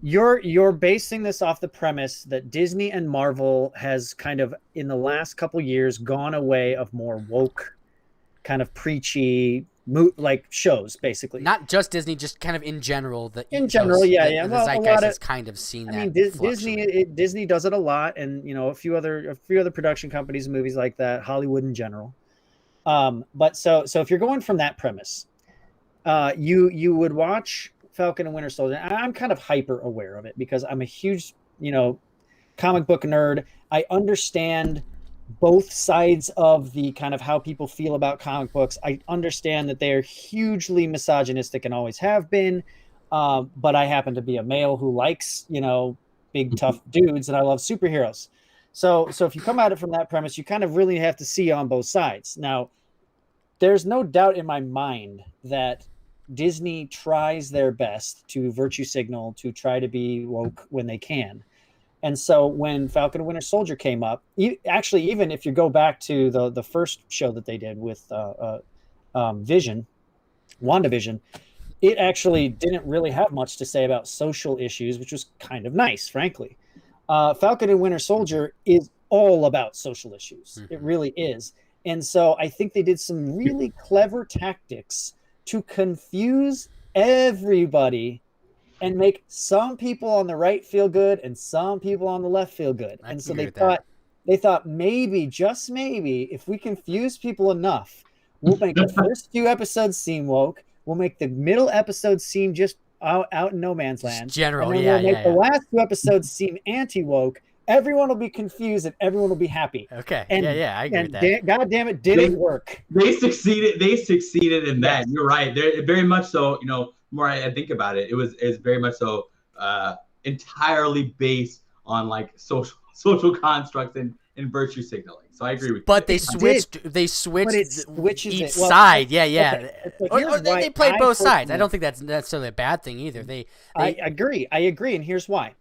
you're basing this off the premise that Disney and Marvel has kind of in the last couple years gone away of more woke, kind of preachy like shows, basically. Not just Disney, just kind of in general. The Zeitgeist has kind of seen that. I mean, Disney does it a lot, and a few other production companies, movies like that, Hollywood in general. But so if you're going from that premise, you would watch Falcon and Winter Soldier. I'm kind of hyper aware of it because I'm a huge comic book nerd. I understand both sides of the kind of how people feel about comic books. I understand that they are hugely misogynistic and always have been. But I happen to be a male who likes, big tough dudes, and I love superheroes. So if you come at it from that premise, you kind of really have to see on both sides. Now, there's no doubt in my mind that Disney tries their best to virtue signal, to try to be woke when they can. And so when Falcon and Winter Soldier came up, actually, even if you go back to the first show that they did with WandaVision, it actually didn't really have much to say about social issues, which was kind of nice, frankly. Falcon and Winter Soldier is all about social issues. Mm-hmm. It really is. And so I think they did some really clever tactics to confuse everybody and make some people on the right feel good and some people on the left feel good. And so they thought maybe, just maybe, if we confuse people enough, we'll make the first few episodes seem woke. We'll make the middle episodes seem just out in no man's land. General, and then we'll make the last two episodes seem anti-woke. Everyone will be confused and everyone will be happy. Okay. And, I agree with that. God damn it, did it work? They succeeded in that. You're right. They're very much so, more I think about it, it's very much so entirely based on like social constructs and virtue signaling. So I agree with you. But they switched each side. Yeah. Okay. Or they played both sides. I don't think that's necessarily a bad thing either. I agree. And here's why.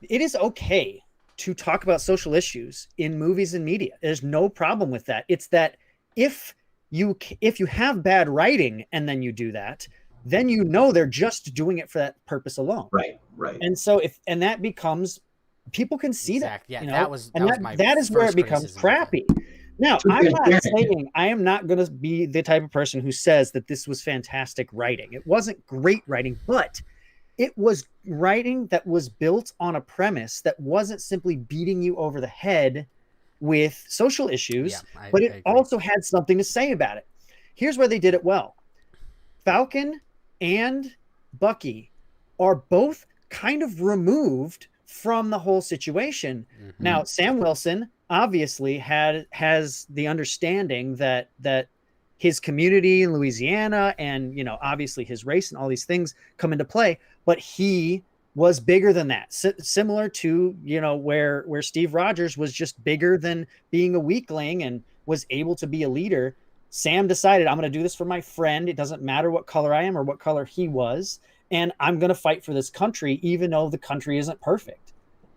It is okay to talk about social issues in movies and media. There's no problem with that. It's that if you have bad writing and then you do that, then they're just doing it for that purpose alone. Right. And so that becomes, people can see that. Yeah, that is where it becomes crappy. Now, I'm not saying, I am not going to be the type of person who says that this was fantastic writing. It wasn't great writing, but it was writing that was built on a premise that wasn't simply beating you over the head with social issues, but it also had something to say about it. Here's where they did it well. Falcon and Bucky are both kind of removed from the whole situation. Mm-hmm. Now, Sam Wilson obviously has the understanding that his community in Louisiana and, obviously his race and all these things come into play, but he was bigger than that. Similar to, where Steve Rogers was just bigger than being a weakling and was able to be a leader. Sam decided, I'm going to do this for my friend. It doesn't matter what color I am or what color he was. And I'm going to fight for this country, even though the country isn't perfect.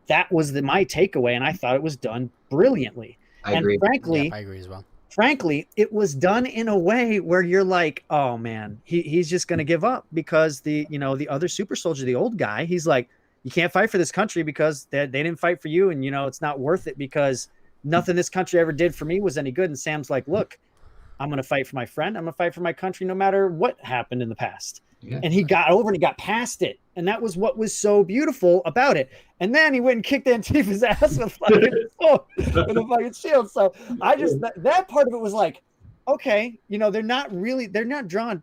That was my takeaway. And I thought it was done brilliantly. I agree. Frankly, I agree as well. Frankly, it was done in a way where you're like, oh man, he's just going to give up because the other super soldier, the old guy, he's like, you can't fight for this country because they didn't fight for you. And, it's not worth it because nothing this country ever did for me was any good. And Sam's like, look, I'm going to fight for my friend. I'm going to fight for my country no matter what happened in the past. Yeah. And he got over and he got past it. And that was what was so beautiful about it. And then he went and kicked Antifa's ass with a fucking shield. So I just, that part of it was like, okay, you know, they're drawing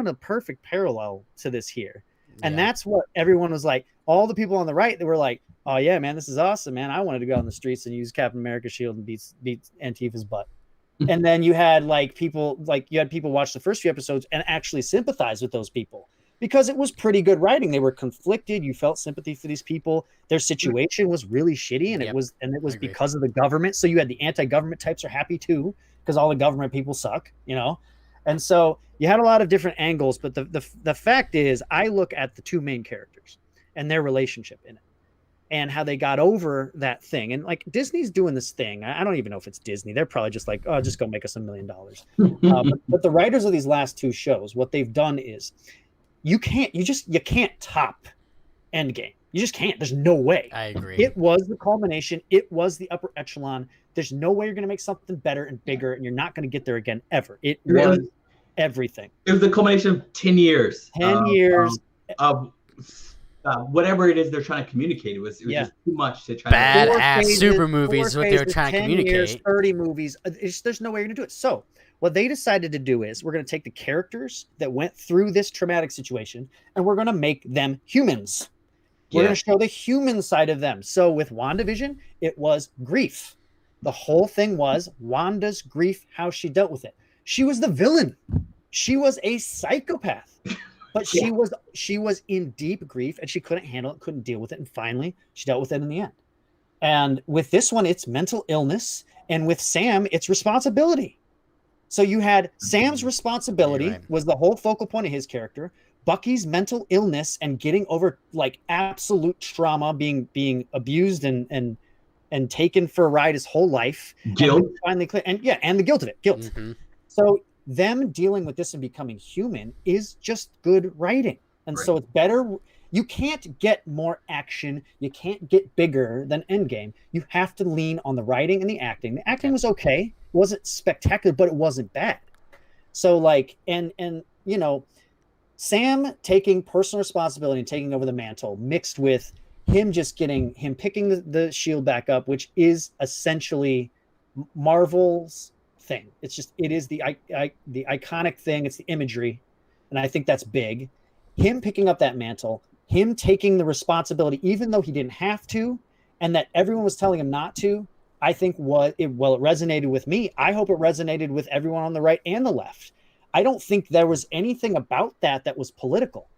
a perfect parallel to this here. And that's what everyone was like. All the people on the right, they were like, oh yeah, man, this is awesome, man. I wanted to go on the streets and use Captain America's shield and beat Antifa's butt. And then you had people watch the first few episodes and actually sympathize with those people because it was pretty good writing. They were conflicted. You felt sympathy for these people. Their situation was really shitty, and it was because of the government. So you had the anti-government types are happy too because all the government people suck, you know. And so you had a lot of different angles. But the fact is, I look at the two main characters and their relationship in it, and how they got over that thing. And like Disney's doing this thing. I don't even know if it's Disney. They're probably just like, oh, just go make us $1 million. But the writers of these last two shows, what they've done is you can't top Endgame. You just can't. There's no way. I agree. It was the culmination. It was the upper echelon. There's no way you're going to make something better and bigger, and you're not going to get there again ever. It was everything. It was the culmination of 10 years. 10 years of whatever it is they're trying to communicate. It was just too much to try badass super movies is what they were trying to communicate. Years, 30 movies. There's no way you're going to do it. So what they decided to do is we're going to take the characters that went through this traumatic situation and we're going to make them humans. We're going to show the human side of them. So with WandaVision, it was grief. The whole thing was Wanda's grief, how she dealt with it. She was the villain. She was a psychopath. But she was in deep grief and she couldn't handle it, couldn't deal with it. And finally, she dealt with it in the end. And with this one, it's mental illness. And with Sam, it's responsibility. So you had Sam's responsibility was the whole focal point of his character. Bucky's mental illness and getting over like absolute trauma, being abused and taken for a ride his whole life. Guilt. And the guilt of it. Guilt. Mm-hmm. So them dealing with this and becoming human is just good writing. And so it's better. You can't get more action. You can't get bigger than Endgame. You have to lean on the writing and the acting. The acting was okay. It wasn't spectacular, but it wasn't bad. So like, and you know, Sam taking personal responsibility and taking over the mantle mixed with him picking the shield back up, which is essentially Marvel's thing. It is the iconic thing. It's the imagery. And I think that's big. Him picking up that mantle, him taking the responsibility, even though he didn't have to, and that everyone was telling him not to, I think it resonated with me. I hope it resonated with everyone on the right and the left. I don't think there was anything about that was political,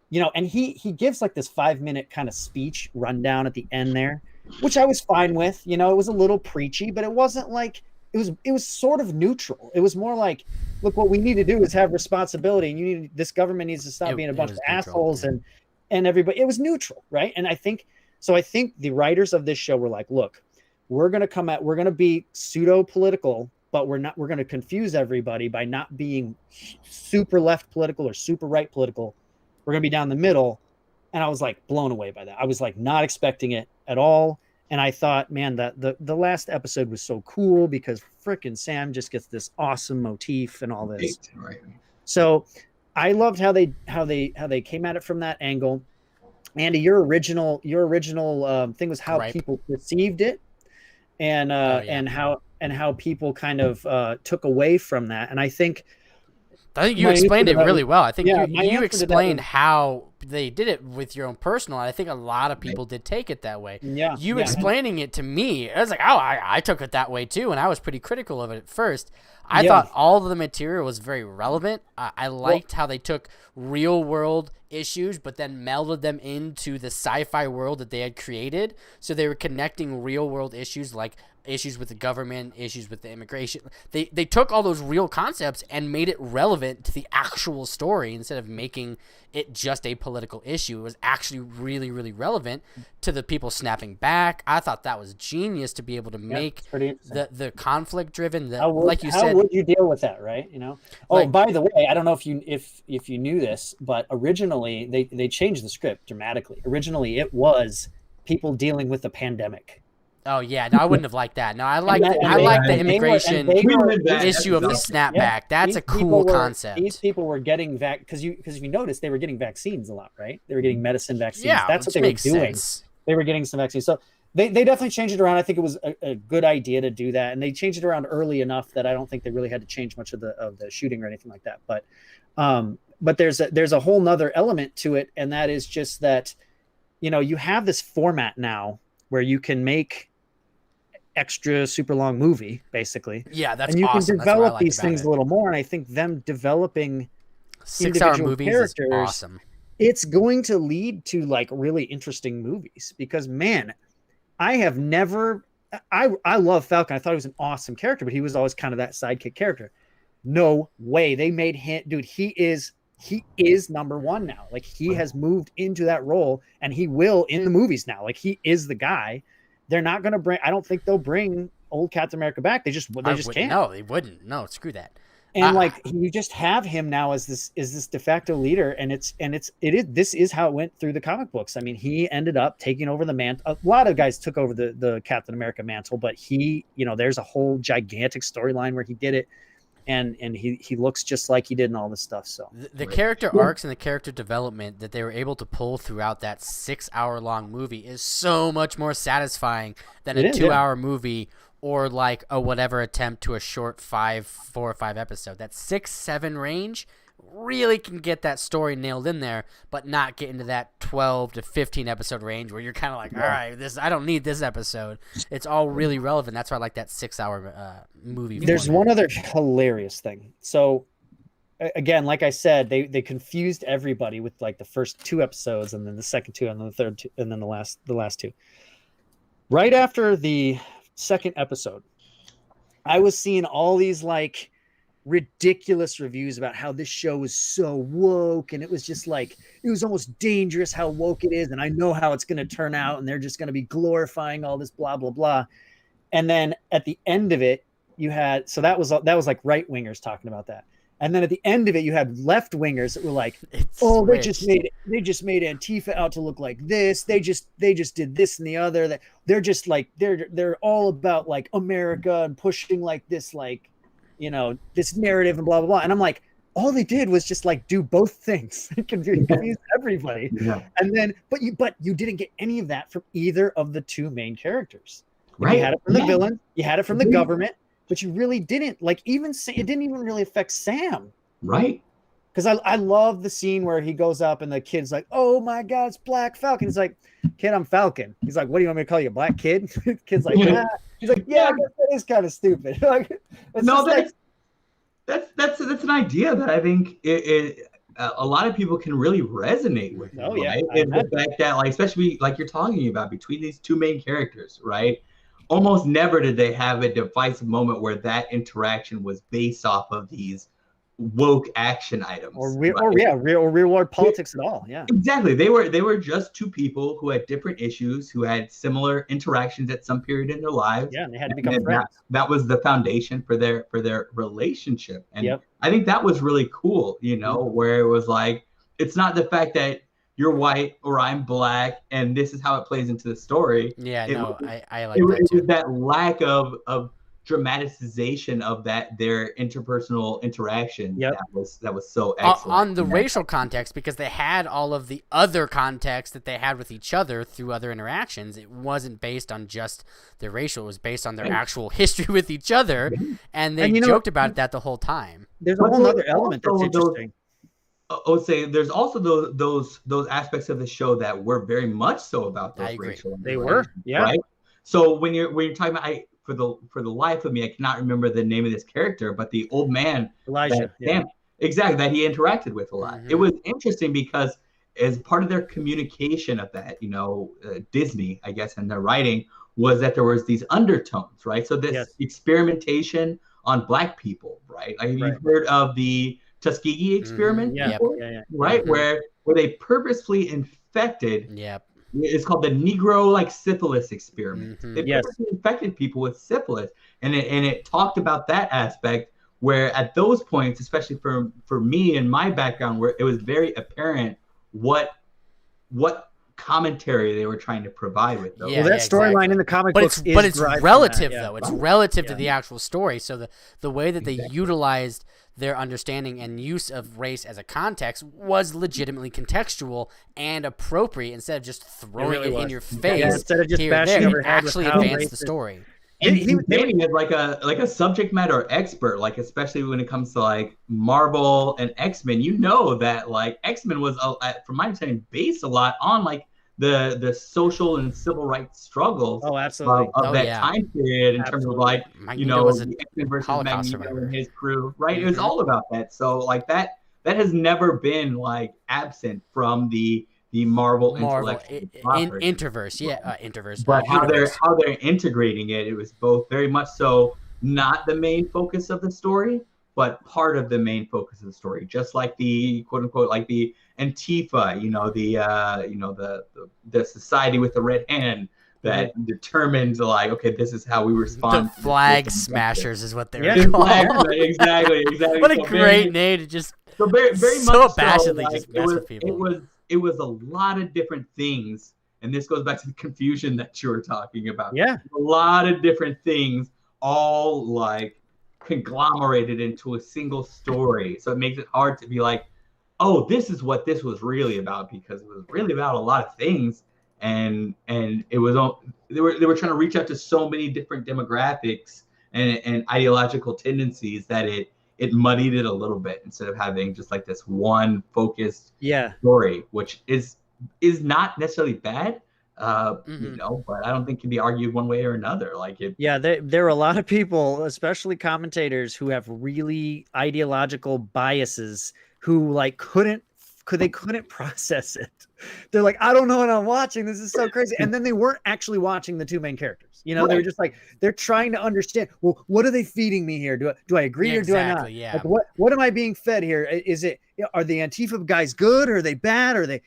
you know, and he gives like this 5-minute kind of speech rundown at the end there, which I was fine with. You know, it was a little preachy, but it wasn't like, it was sort of neutral. It was more like, look, what we need to do is have responsibility, and this government needs to stop being a bunch of assholes and everybody. It was neutral, right? And I think the writers of this show were like, look, we're going to be pseudo political, but we're going to confuse everybody by not being super left political or super right political. We're going to be down the middle. And I was like blown away by that. I was like not expecting it at all. And I thought, man, that the last episode was so cool because frickin' Sam just gets this awesome motif and all this. Right. So I loved how they came at it from that angle. Andy, your original thing was how people perceived it, and how people kind of took away from that. And I think you explained it really well. I think you explained how they did it with your own personal. And I think a lot of people did take it that way. Yeah. Explaining it to me, I was like, oh, I took it that way too. And I was pretty critical of it at first. I thought all of the material was very relevant. I liked how they took real world issues, but then melded them into the sci-fi world that they had created. So they were connecting real world issues like issues with the government, issues with the immigration. They took all those real concepts and made it relevant to the actual story instead of making it just a political issue. It was actually really, really relevant to the people snapping back. I thought that was genius to be able to make the conflict driven. Like you said, how would you deal with that, right? You know. Oh, by the way, I don't know if you knew this, but originally they changed the script dramatically. Originally, it was people dealing with the pandemic. Oh yeah, no, I wouldn't have liked that. No, I like the immigration issue of the snapback. Yeah. That's a cool concept. These people were getting because if you notice, they were getting vaccines a lot, right? They were getting medicine vaccines. Yeah, that's what they were doing. They were getting some vaccines. So they definitely changed it around. I think it was a good idea to do that, and they changed it around early enough that I don't think they really had to change much of the shooting or anything like that. But there's a whole nother element to it, and that is just that, you have this format now where you can make extra super long movie, basically. Yeah, that's and you awesome. can develop these things a little more. And I think them developing 6-hour movies characters, is awesome. It's going to lead to like really interesting movies because, man, I love Falcon. I thought he was an awesome character, but he was always kind of that sidekick character. No way. They made him, dude. He is number one now. Like he has moved into that role and he will in the movies now. Like he is the guy. They're not going to bring, I don't think they'll bring old Captain America back. They just can't. No, they wouldn't. No, screw that. And you just have him now as this de facto leader. And this is how it went through the comic books. I mean, he ended up taking over the mantle. A lot of guys took over the Captain America mantle, but he, there's a whole gigantic storyline where he did it. And he looks just like he did in all this stuff. So the character arcs and the character development that they were able to pull throughout that 6-hour-long movie is so much more satisfying than a 2-hour movie or like a whatever attempt to a short 4 or 5 episode. That 6-7 range really can get that story nailed in there, but not get into that 12 to 15 episode range where you're kind of like, all right, I don't need this episode. It's all really relevant. That's why I like that 6-hour movie. There's one other hilarious thing. So again, like I said, they confused everybody with like the first 2 episodes and then the second 2 and then the third 2 and then the last 2. Right after the second episode, I was seeing all these like ridiculous reviews about how this show is so woke, and it was just like, it was almost dangerous how woke it is, and I know how it's going to turn out, and they're just going to be glorifying all this blah blah blah. And then at the end of it, you had, so that was like right wingers talking about that, and then at the end of it, you had left wingers that were like, they just made Antifa out to look like this. They just did this and the other. That they're just like they're all about like America and pushing like this like, this narrative and blah, blah, blah. And I'm like, all they did was just like do both things. It confused everybody. Yeah. And then, but you didn't get any of that from either of the 2 main characters. Right. You had it from the villain, you had it from the government, but you really didn't. Like it didn't even really affect Sam. Right. Because I love the scene where he goes up and the kid's like, oh my God, it's Black Falcon. He's like, kid, I'm Falcon. He's like, what do you want me to call you, Black Kid? Kid's like, yeah. He's like, yeah, I guess that is kind of stupid. That's an idea that I think a lot of people can really resonate with. Oh, right? Yeah. And the fact that, like, especially like you're talking about between these 2 main characters, right? Almost never did they have a divisive moment where that interaction was based off of these woke action items or real world politics at all. Yeah, exactly. They were just 2 people who had different issues, who had similar interactions at some period in their lives. Yeah, and they had to become friends. That was the foundation for their relationship. And I think that was really cool, where it was like, it's not the fact that you're white or I'm black and this is how it plays into the story. Yeah, I like that too. It was that lack of dramatization of their interpersonal interaction. Yep. That was so excellent. On the racial context, because they had all of the other context that they had with each other through other interactions. It wasn't based on just their racial, it was based on their actual history with each other, and they joked about that the whole time. There's a whole other element that's interesting. I would say there's also those aspects of the show that were very much so about those racial. They were, yeah. Right? So when you're talking about, for the life of me, I cannot remember the name of this character, but the old man, Elijah, exactly, that he interacted with a lot. Mm-hmm. It was interesting because as part of their communication of that, Disney, I guess, in their writing, was that there was these undertones, right? So this experimentation on Black people, right? Like, you've heard of the Tuskegee experiment, right? Mm-hmm. Where they purposefully infected. Yep. It's called the Negro syphilis experiment. Mm-hmm. They purposely infected people with syphilis, and it talked about that aspect where at those points, especially for me and my background, where it was very apparent what commentary they were trying to provide with those. Well, that storyline in the comic books it's relative though. It's relative to the actual story. So the way that they utilized their understanding and use of race as a context was legitimately contextual and appropriate instead of just throwing it in your face. Instead of just bashing over it actually advanced the story. And he was naming it like a subject matter expert, like especially when it comes to like Marvel and X-Men. You know that like X-Men was, from my understanding, based a lot on like the social and civil rights struggles of that time period in terms of like the X-Men versus Magneto and his crew, right? It was all about that. So like that has never been like absent from the Marvel Interverse, Interverse. But how they're integrating it, it was both very much so not the main focus of the story, but part of the main focus of the story. Just like the quote unquote like the Antifa, the society with the red hand that determines like, okay, this is how we respond. The flag smashers is what they're called. Exactly. What a great name to just very much abashedly just mess with people. It was a lot of different things, and this goes back to the confusion that you were talking about. Yeah, a lot of different things, all like conglomerated into a single story. So it makes it hard to be like, oh, this is what this was really about, because it was really about a lot of things, and it was they were trying to reach out to so many different demographics and ideological tendencies that it muddied it a little bit instead of having just like this one focused story, which is not necessarily bad, but I don't think can be argued one way or another. Like it. Yeah, there are a lot of people, especially commentators, who have really ideological biases who like couldn't process it. They're like, I don't know what I'm watching. This is so crazy. And then they weren't actually watching the two main characters. They were just like, they're trying to understand, well, what are they feeding me here? Do I agree or do I not? Yeah. Like, what am I being fed here? Is it, are the Antifa guys good? Or are they bad? Are they,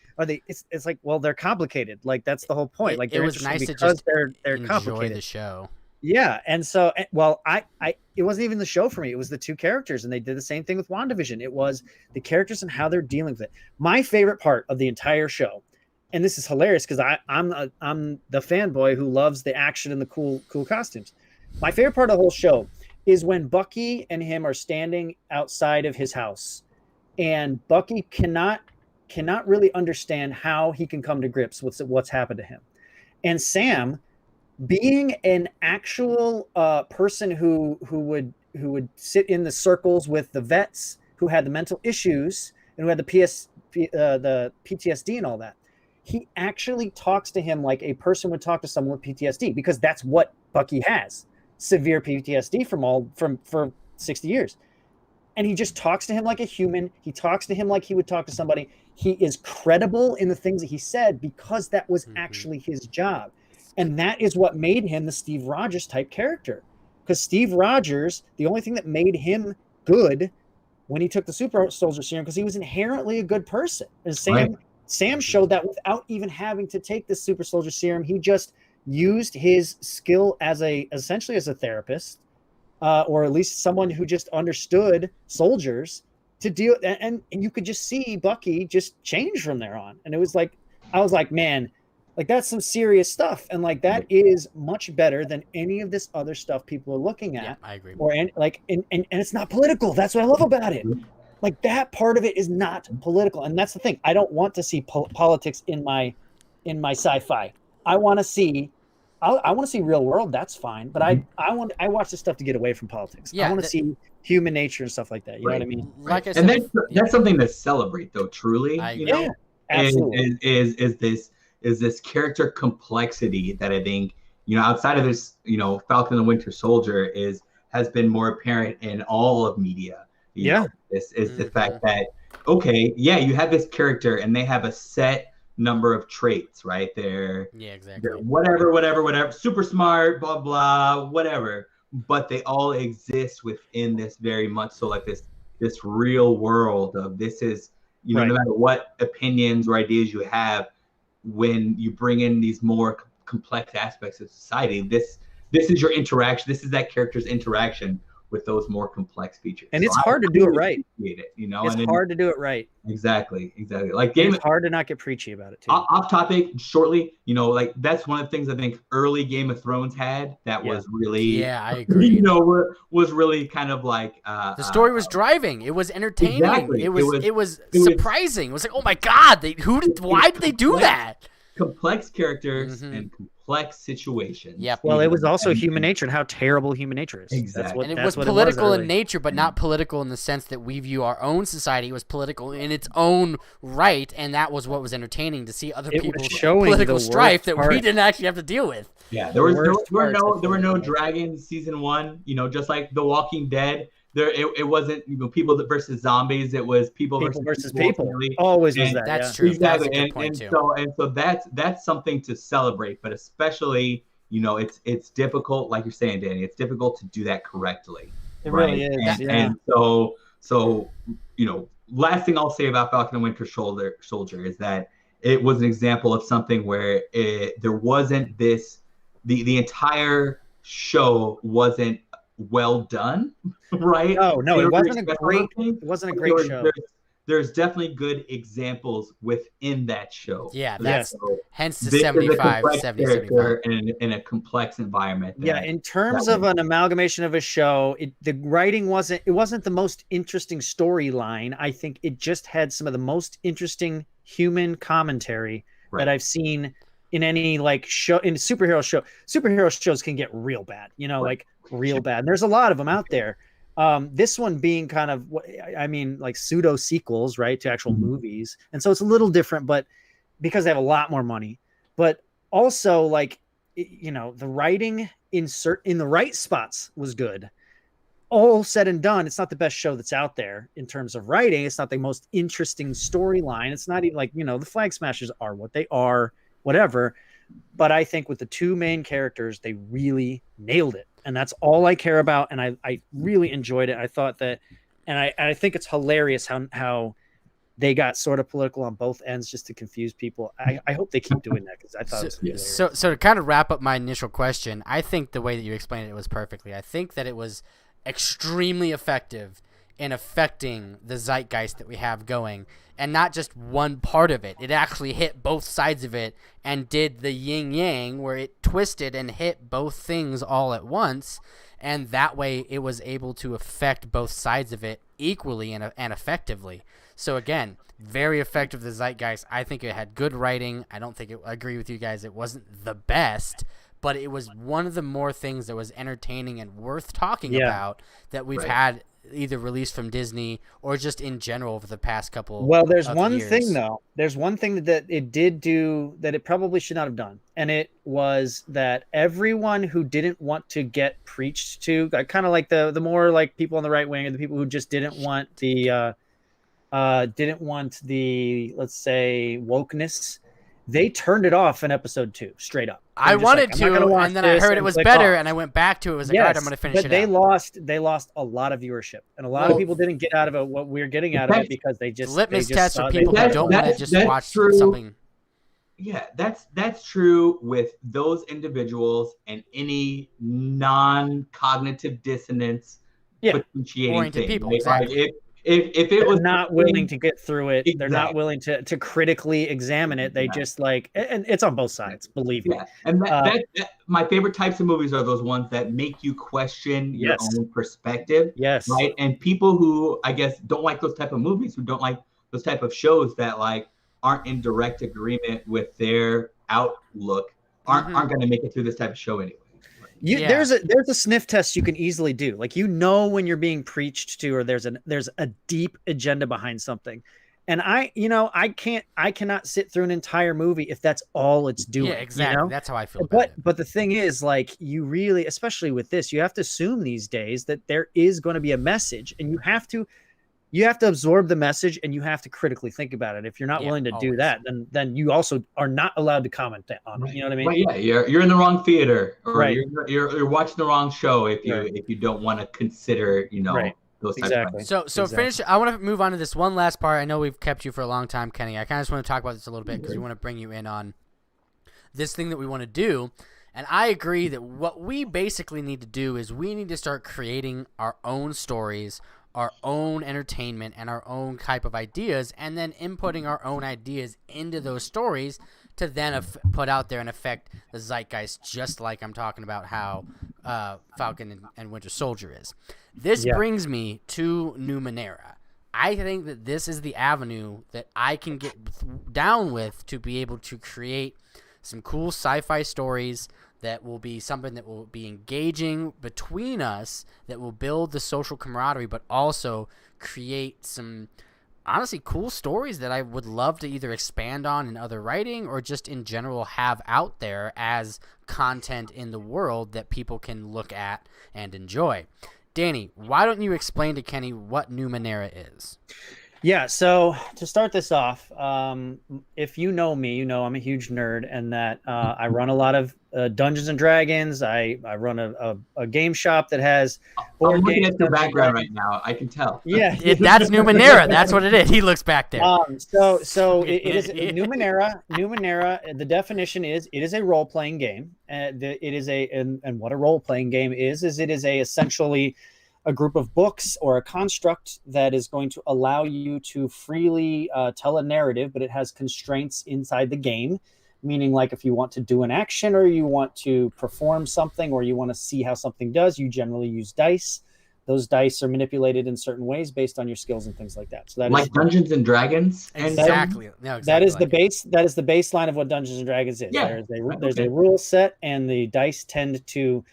it's like, well, they're complicated. Like, that's the whole point. Like, it was nice to just they're enjoy the show. Yeah. And so, well, it wasn't even the show for me. It was the two characters, and they did the same thing with WandaVision. It was the characters and how they're dealing with it. My favorite part of the entire show, and this is hilarious because I'm the fanboy who loves the action and the cool costumes. My favorite part of the whole show is when Bucky and him are standing outside of his house, and Bucky cannot really understand how he can come to grips with what's happened to him. And Sam, being an actual person who would sit in the circles with the vets who had the mental issues and who had the PTSD and all that, he actually talks to him like a person would talk to someone with PTSD, because that's what Bucky has, severe PTSD for 60 years. And he just talks to him like a human. He talks to him like he would talk to somebody. He is credible in the things that he said because that was actually his job. And that is what made him the Steve Rogers type character. Because Steve Rogers, the only thing that made him good when he took the super soldier serum, because he was inherently a good person. And Sam showed that without even having to take the super soldier serum. He just used his skill essentially as a therapist, or at least someone who just understood soldiers to deal. And you could just see Bucky just change from there on. And it was like, I was like, man, like that's some serious stuff, and like that is much better than any of this other stuff people are looking at. Yeah, I agree. And it's not political. That's what I love about it. Like that part of it is not political, and that's the thing. I don't want to see politics in my sci-fi. I want to see real world. That's fine, but I watch this stuff to get away from politics. Yeah, I want to see human nature and stuff like that. You know what I mean? Like I said, and that's something to celebrate, though. Truly, absolutely. Is this character complexity that I think, outside of this, Falcon and the Winter Soldier has been more apparent in all of media. This is the fact that, okay, you have this character and they have a set number of traits, right? They're whatever, super smart, blah, blah, whatever. But they all exist within this very much so like this real world of this is, no matter what opinions or ideas you have, when you bring in these more complex aspects of society, this is your interaction. This is that character's interaction with those more complex features. And it's hard to do it right. It's hard to do it right. Exactly. Like it's hard to not get preachy about it too. Off topic, shortly, like that's one of the things I think early Game of Thrones had that was really, I agree. Was really kind of like the story was driving. It was entertaining. Exactly. It was surprising. It was like, oh my god, why did they do that? Complex characters and complex situations. Yep. Well, it was also human nature and how terrible human nature is. Exactly. And it was political in nature, but not political in the sense that we view our own society. It was political in its own right, and that was what was entertaining, to see other people's political strife that we didn't actually have to deal with. Yeah, there were no dragons season 1. Just like The Walking Dead. It wasn't people versus zombies. It was people versus people. Always was that. That's true. Exactly. That's a good point too. And so that's something to celebrate. But especially, it's difficult, like you're saying, Danny. It's difficult to do that correctly. It really is. And so last thing I'll say about Falcon and Winter Soldier is that it was an example of something where there wasn't this. The entire show wasn't well done, right? No, it wasn't a great show. There's definitely good examples within that show. Yeah, that's hence the 75, 70, 75. In a complex environment. In terms of an amalgamation of a show, the writing wasn't the most interesting storyline. I think it just had some of the most interesting human commentary that I've seen in any show. In superhero shows can get real bad, real bad. And there's a lot of them out there. This one being kind of, pseudo sequels, right, to actual movies. And so it's a little different, but because they have a lot more money, but also the writing in the right spots was good. All said and done, it's not the best show that's out there in terms of writing. It's not the most interesting storyline. It's not even the Flag Smashers are what they are, whatever. But I think with the two main characters, they really nailed it. And that's all I care about. And I really enjoyed it. I thought that, and I think it's hilarious how they got sort of political on both ends just to confuse people. I hope they keep doing that because I thought it was hilarious. So to kind of wrap up my initial question, I think the way that you explained it was perfectly. I think that it was extremely effective in affecting the zeitgeist that we have going, and not just one part of it. It actually hit both sides of it and did the yin yang where it twisted and hit both things all at once, and that way it was able to affect both sides of it equally and effectively. So again, very effective, the zeitgeist. I think it had good writing. I agree with you guys, it wasn't the best, but it was one of the more things that was entertaining and worth talking about that we've had either released from Disney or just in general over the past couple there's one years. Thing though. There's one thing that it did do that it probably should not have done. And it was that everyone who didn't want to get preached to, kind of like the more like people on the right wing, or the people who just didn't want the let's say wokeness, they turned it off in episode 2 straight up. I wanted to, and then I heard it was better, and I went back to it. It was like, all right, I'm going to finish it. But they lost a lot of viewership, and a lot of people didn't get out of it what we're getting out of it because they just litmus test for people who don't want to just watch something. Yeah, that's true with those individuals and any non-cognitive dissonance potentiating thing. People. Right? Exactly. If it was not willing to get through it, they're not willing to critically examine it. They just and it's on both sides, believe me. And my favorite types of movies are those ones that make you question your own perspective. Yes. Right. And people who I guess don't like those type of movies, who don't like those type of shows that aren't in direct agreement with their outlook, aren't going to make it through this type of show anyway. There's a sniff test you can easily do. When you're being preached to, or there's a deep agenda behind something. And I cannot sit through an entire movie if that's all it's doing. Yeah, exactly. That's how I feel about it. But the thing is, you really, especially with this, you have to assume these days that there is going to be a message, and you have to absorb the message, and you have to critically think about it. If you're not willing to do that, then you also are not allowed to comment on it. You know what I mean? Well, you're in the wrong theater, or you're watching the wrong show if you don't want to consider those types of things. So finish. I want to move on to this one last part. I know we've kept you for a long time, Kenny. I kind of just want to talk about this a little bit because we want to bring you in on this thing that we want to do. And I agree that what we basically need to do is we need to start creating our own stories, our own entertainment, and our own type of ideas, and then inputting our own ideas into those stories to then put out there and affect the zeitgeist, just like I'm talking about how Falcon and Winter Soldier is. This brings me to Numenera. I think that this is the avenue that I can get down with to be able to create some cool sci-fi stories that will be something that will be engaging between us, that will build the social camaraderie, but also create some honestly cool stories that I would love to either expand on in other writing or just in general have out there as content in the world that people can look at and enjoy. Danny, why don't you explain to Kenny what Numenera is? Yeah, so to start this off, if you know me, you know I'm a huge nerd, and that I run a lot of Dungeons and Dragons. I run a game shop that has board games. I'm looking at your background right now. I can tell. Yeah, that's Numenera. That's what it is. He looks back there. So it is Numenera. Numenera. The definition is it is a role playing game. It is and what a role playing game is it is essentially a group of books or a construct that is going to allow you to freely tell a narrative, but it has constraints inside the game, meaning like if you want to do an action or you want to perform something or you want to see how something does, you generally use dice. Those dice are manipulated in certain ways based on your skills and things like that. So that like Dungeons and Dragons. Exactly. That is the base. That is the baseline of what Dungeons and Dragons is. Yeah. There's a rule set, and the dice tend to,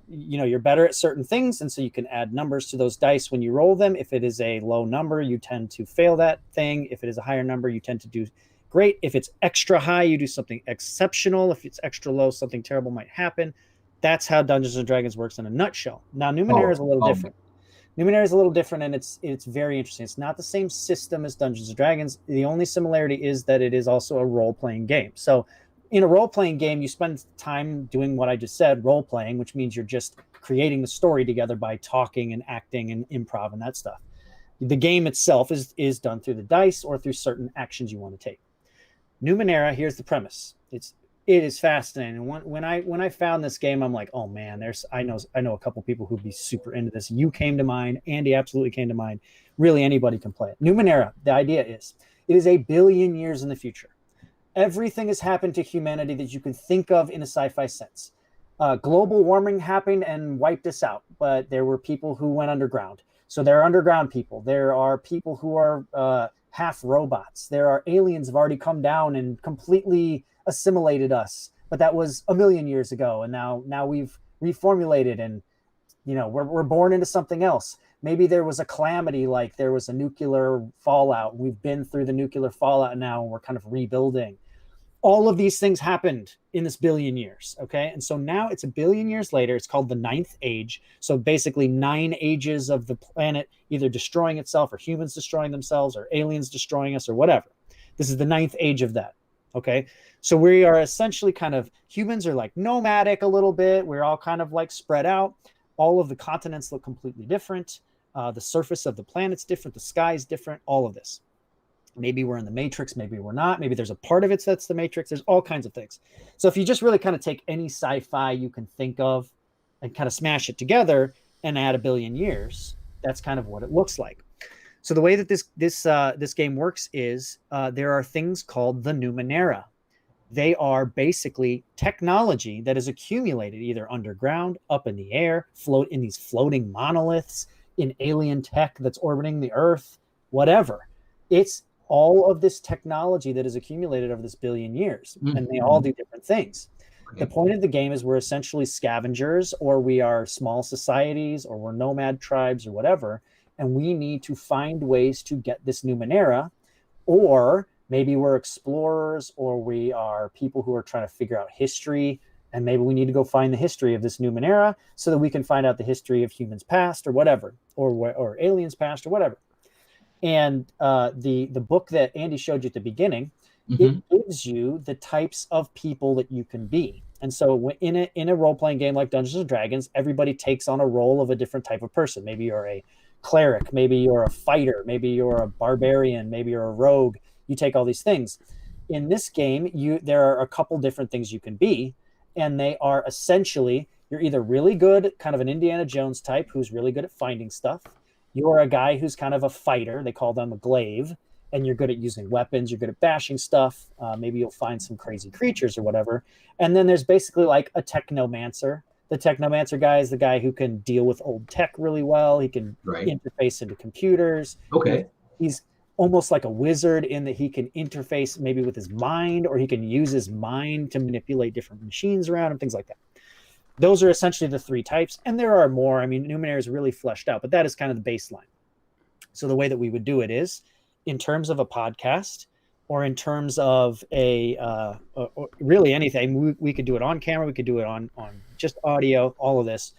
you're better at certain things, and so you can add numbers to those dice when you roll them. If it is a low number, you tend to fail that thing. If it is a higher number, you tend to do great. If it's extra high, you do something exceptional. If it's extra low, something terrible might happen. That's how Dungeons and Dragons works in a nutshell. Now, Numenera is a little different. Numenera is a little different, and it's very interesting. It's not the same system as Dungeons and Dragons. The only similarity is that it is also a role-playing game. So in a role-playing game, you spend time doing what I just said, role-playing, which means you're just creating the story together by talking and acting and improv and that stuff. The game itself is done through the dice or through certain actions you want to take. Numenera, here's the premise. It is fascinating. When I found this game, I'm like, oh man, I know a couple people who'd be super into this. You came to mind. Andy absolutely came to mind. Really, anybody can play it. Numenera, the idea is, it is 1 billion years in the future. Everything has happened to humanity that you can think of in a sci-fi sense. Global warming happened and wiped us out, but there were people who went underground. So there are underground people. There are people who are half robots. There are aliens who have already come down and completely assimilated us. But that was 1 million years ago, and now we've reformulated, and we're born into something else. Maybe there was a calamity, like there was a nuclear fallout. We've been through the nuclear fallout now, and we're kind of rebuilding. All of these things happened in this 1 billion years, okay? And so now it's 1 billion years later. It's called the 9th age. So basically 9 ages of the planet either destroying itself or humans destroying themselves or aliens destroying us or whatever. This is the 9th age of that, okay? So we are essentially humans are like nomadic a little bit. We're all kind of like spread out. All of the continents look completely different. The surface of the planet's different. The sky's different. All of this. Maybe we're in the Matrix, maybe we're not. Maybe there's a part of it that's the Matrix. There's all kinds of things. So if you just really kind of take any sci-fi you can think of and kind of smash it together and add 1 billion years, that's kind of what it looks like. So the way that this game works is there are things called the Numenera. They are basically technology that is accumulated either underground, up in the air, float in these floating monoliths, in alien tech that's orbiting the Earth, whatever. It's all of this technology that is accumulated over this 1 billion years, and they all do different things. Okay. The point of the game is we're essentially scavengers, or we are small societies, or we're nomad tribes or whatever, and we need to find ways to get this Numenera, or maybe we're explorers, or we are people who are trying to figure out history, and maybe we need to go find the history of this Numenera so that we can find out the history of humans past or whatever, or aliens past or whatever. And the book that Andy showed you at the beginning, it gives you the types of people that you can be. And so in a role-playing game like Dungeons and Dragons, everybody takes on a role of a different type of person. Maybe you're a cleric, maybe you're a fighter, maybe you're a barbarian, maybe you're a rogue. You take all these things. In this game, there are a couple different things you can be. and they are essentially, you're either really good, kind of an Indiana Jones type who's really good at finding stuff. You're a guy who's kind of a fighter. They call them a glaive, and you're good at using weapons. You're good at bashing stuff. Maybe you'll find some crazy creatures or whatever. And then there's basically like a technomancer. The technomancer guy is the guy who can deal with old tech really well. He can interface into computers. Okay. He's almost like a wizard in that he can interface maybe with his mind, or he can use his mind to manipulate different machines around him, things like that. Those are essentially the three types. And there are more. I mean, Numenera is really fleshed out, but that is kind of the baseline. So the way that we would do it is in terms of a podcast, or in terms of or really anything. We could do it on camera. We could do it on just audio, all of this.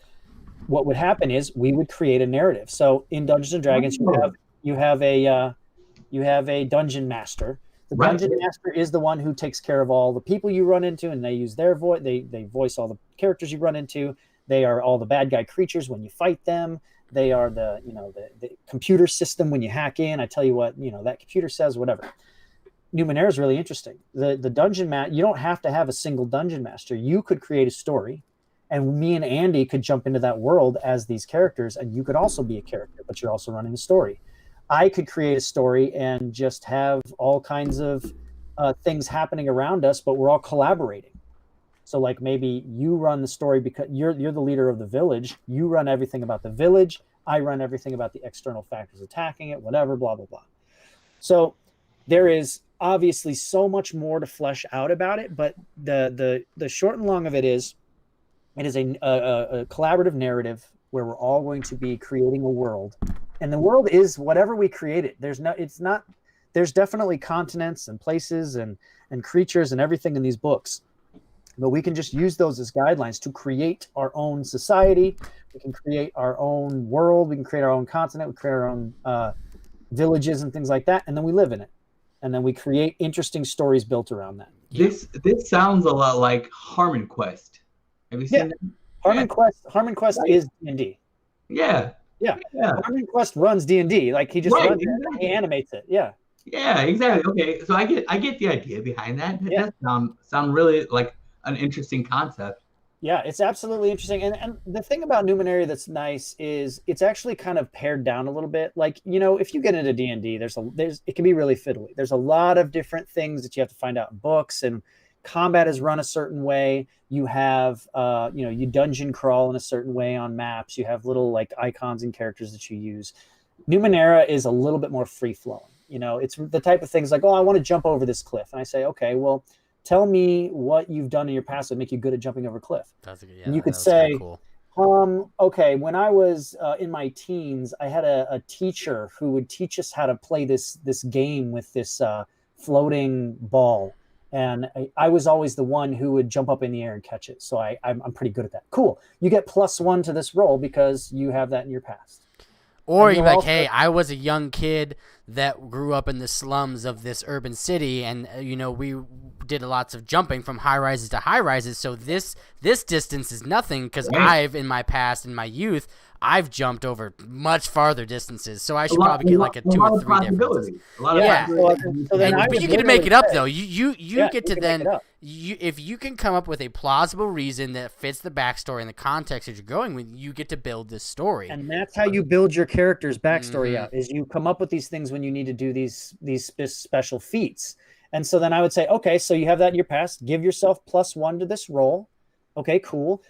What would happen is we would create a narrative. So in Dungeons and Dragons, you have a dungeon master. The dungeon master is the one who takes care of all the people you run into, and they use their voice. They voice all the characters you run into. They are all the bad guy creatures when you fight them. They are the computer system when you hack in. I tell you what, that computer says, whatever. Numenera is really interesting. The dungeon you don't have to have a single dungeon master. You could create a story, and me and Andy could jump into that world as these characters, and you could also be a character, but you're also running a story. I could create a story and just have all kinds of things happening around us, but we're all collaborating. So like maybe you run the story because you're the leader of the village. You run everything about the village. I run everything about the external factors attacking it, whatever, blah, blah, blah. So there is obviously so much more to flesh out about it, but the short and long of it is a collaborative narrative where we're all going to be creating a world, and the world is whatever we create it. There's definitely continents and places and creatures and everything in these books, but we can just use those as guidelines to create our own society. We can create our own world. We can create our own continent. We create our own villages and things like that, and then we live in it. And then we create interesting stories built around that. This sounds a lot like Harmon Quest. Have you seen that? Harmon Quest is D&D. Yeah. Harmon Quest runs D&D. Like he just runs it, and he animates it. Yeah. Yeah, exactly. Okay, so I get the idea behind that. It does sound really like an interesting concept. Yeah, it's absolutely interesting. And the thing about Numenera that's nice is it's actually kind of pared down a little bit. Like, if you get into D&D, it can be really fiddly. There's a lot of different things that you have to find out in books, and combat is run a certain way. You have, you dungeon crawl in a certain way on maps. You have little like icons and characters that you use. Numenera is a little bit more free flowing. It's the type of things like, oh, I want to jump over this cliff. And I say, okay, well, tell me what you've done in your past that make you good at jumping over a cliff. And you could say, cool. Okay, when I was in my teens, I had a teacher who would teach us how to play this game with this floating ball. And I was always the one who would jump up in the air and catch it. So I'm pretty good at that. Cool. You get +1 to this roll because you have that in your past. Or you're like, hey, I was a young kid that grew up in the slums of this urban city, and we did lots of jumping from high rises to high rises. So this distance is nothing because I've in my past, in my youth, I've jumped over much farther distances. So I should probably get like a 2 or 3 differences. But you get to make it up though. You get to then if you can come up with a plausible reason that fits the backstory and the context that you're going with, you get to build this story. And that's how you build your character's backstory out. Is you come up with these things when you need to do these special feats. And so then I would say, okay, so you have that in your past. Give yourself +1 to this roll. Okay, cool.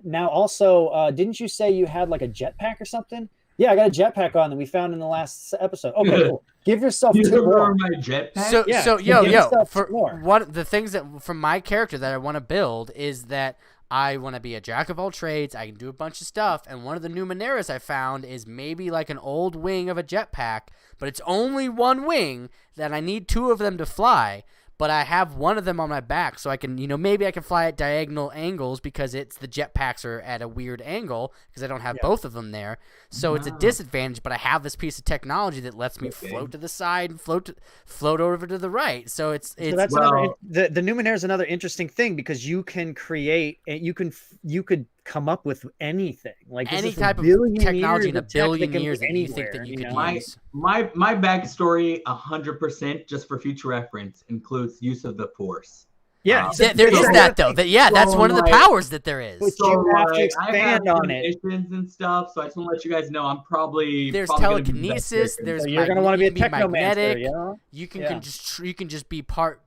Now also, didn't you say you had like a jetpack or something? Yeah, I got a jetpack on that we found in the last episode. Okay, cool. Give yourself 2 more. My jetpack? So for one the things that from my character that I want to build is that I want to be a jack of all trades. I can do a bunch of stuff. And one of the Numeneras I found is maybe like an old wing of a jetpack, but it's only one wing that I need 2 of them to fly. But I have one of them on my back, so I can, maybe I can fly at diagonal angles because the jetpacks are at a weird angle because I don't have both of them there. So it's a disadvantage, but I have this piece of technology that lets me float to the side and float over to the right. So it's that's another. The Numenera is another interesting thing because you can create, you could come up with anything like any type of technology in a billion years that you think that you could use. My backstory, 100%, just for future reference, includes use of the Force. Yeah, there is that though. That's one of the powers that there is. So you have to expand on it. And stuff. So I just want to let you guys know I'm probably there's probably telekinesis. There's so you're gonna want to be a magnetic. technomancer, you know? You can just be part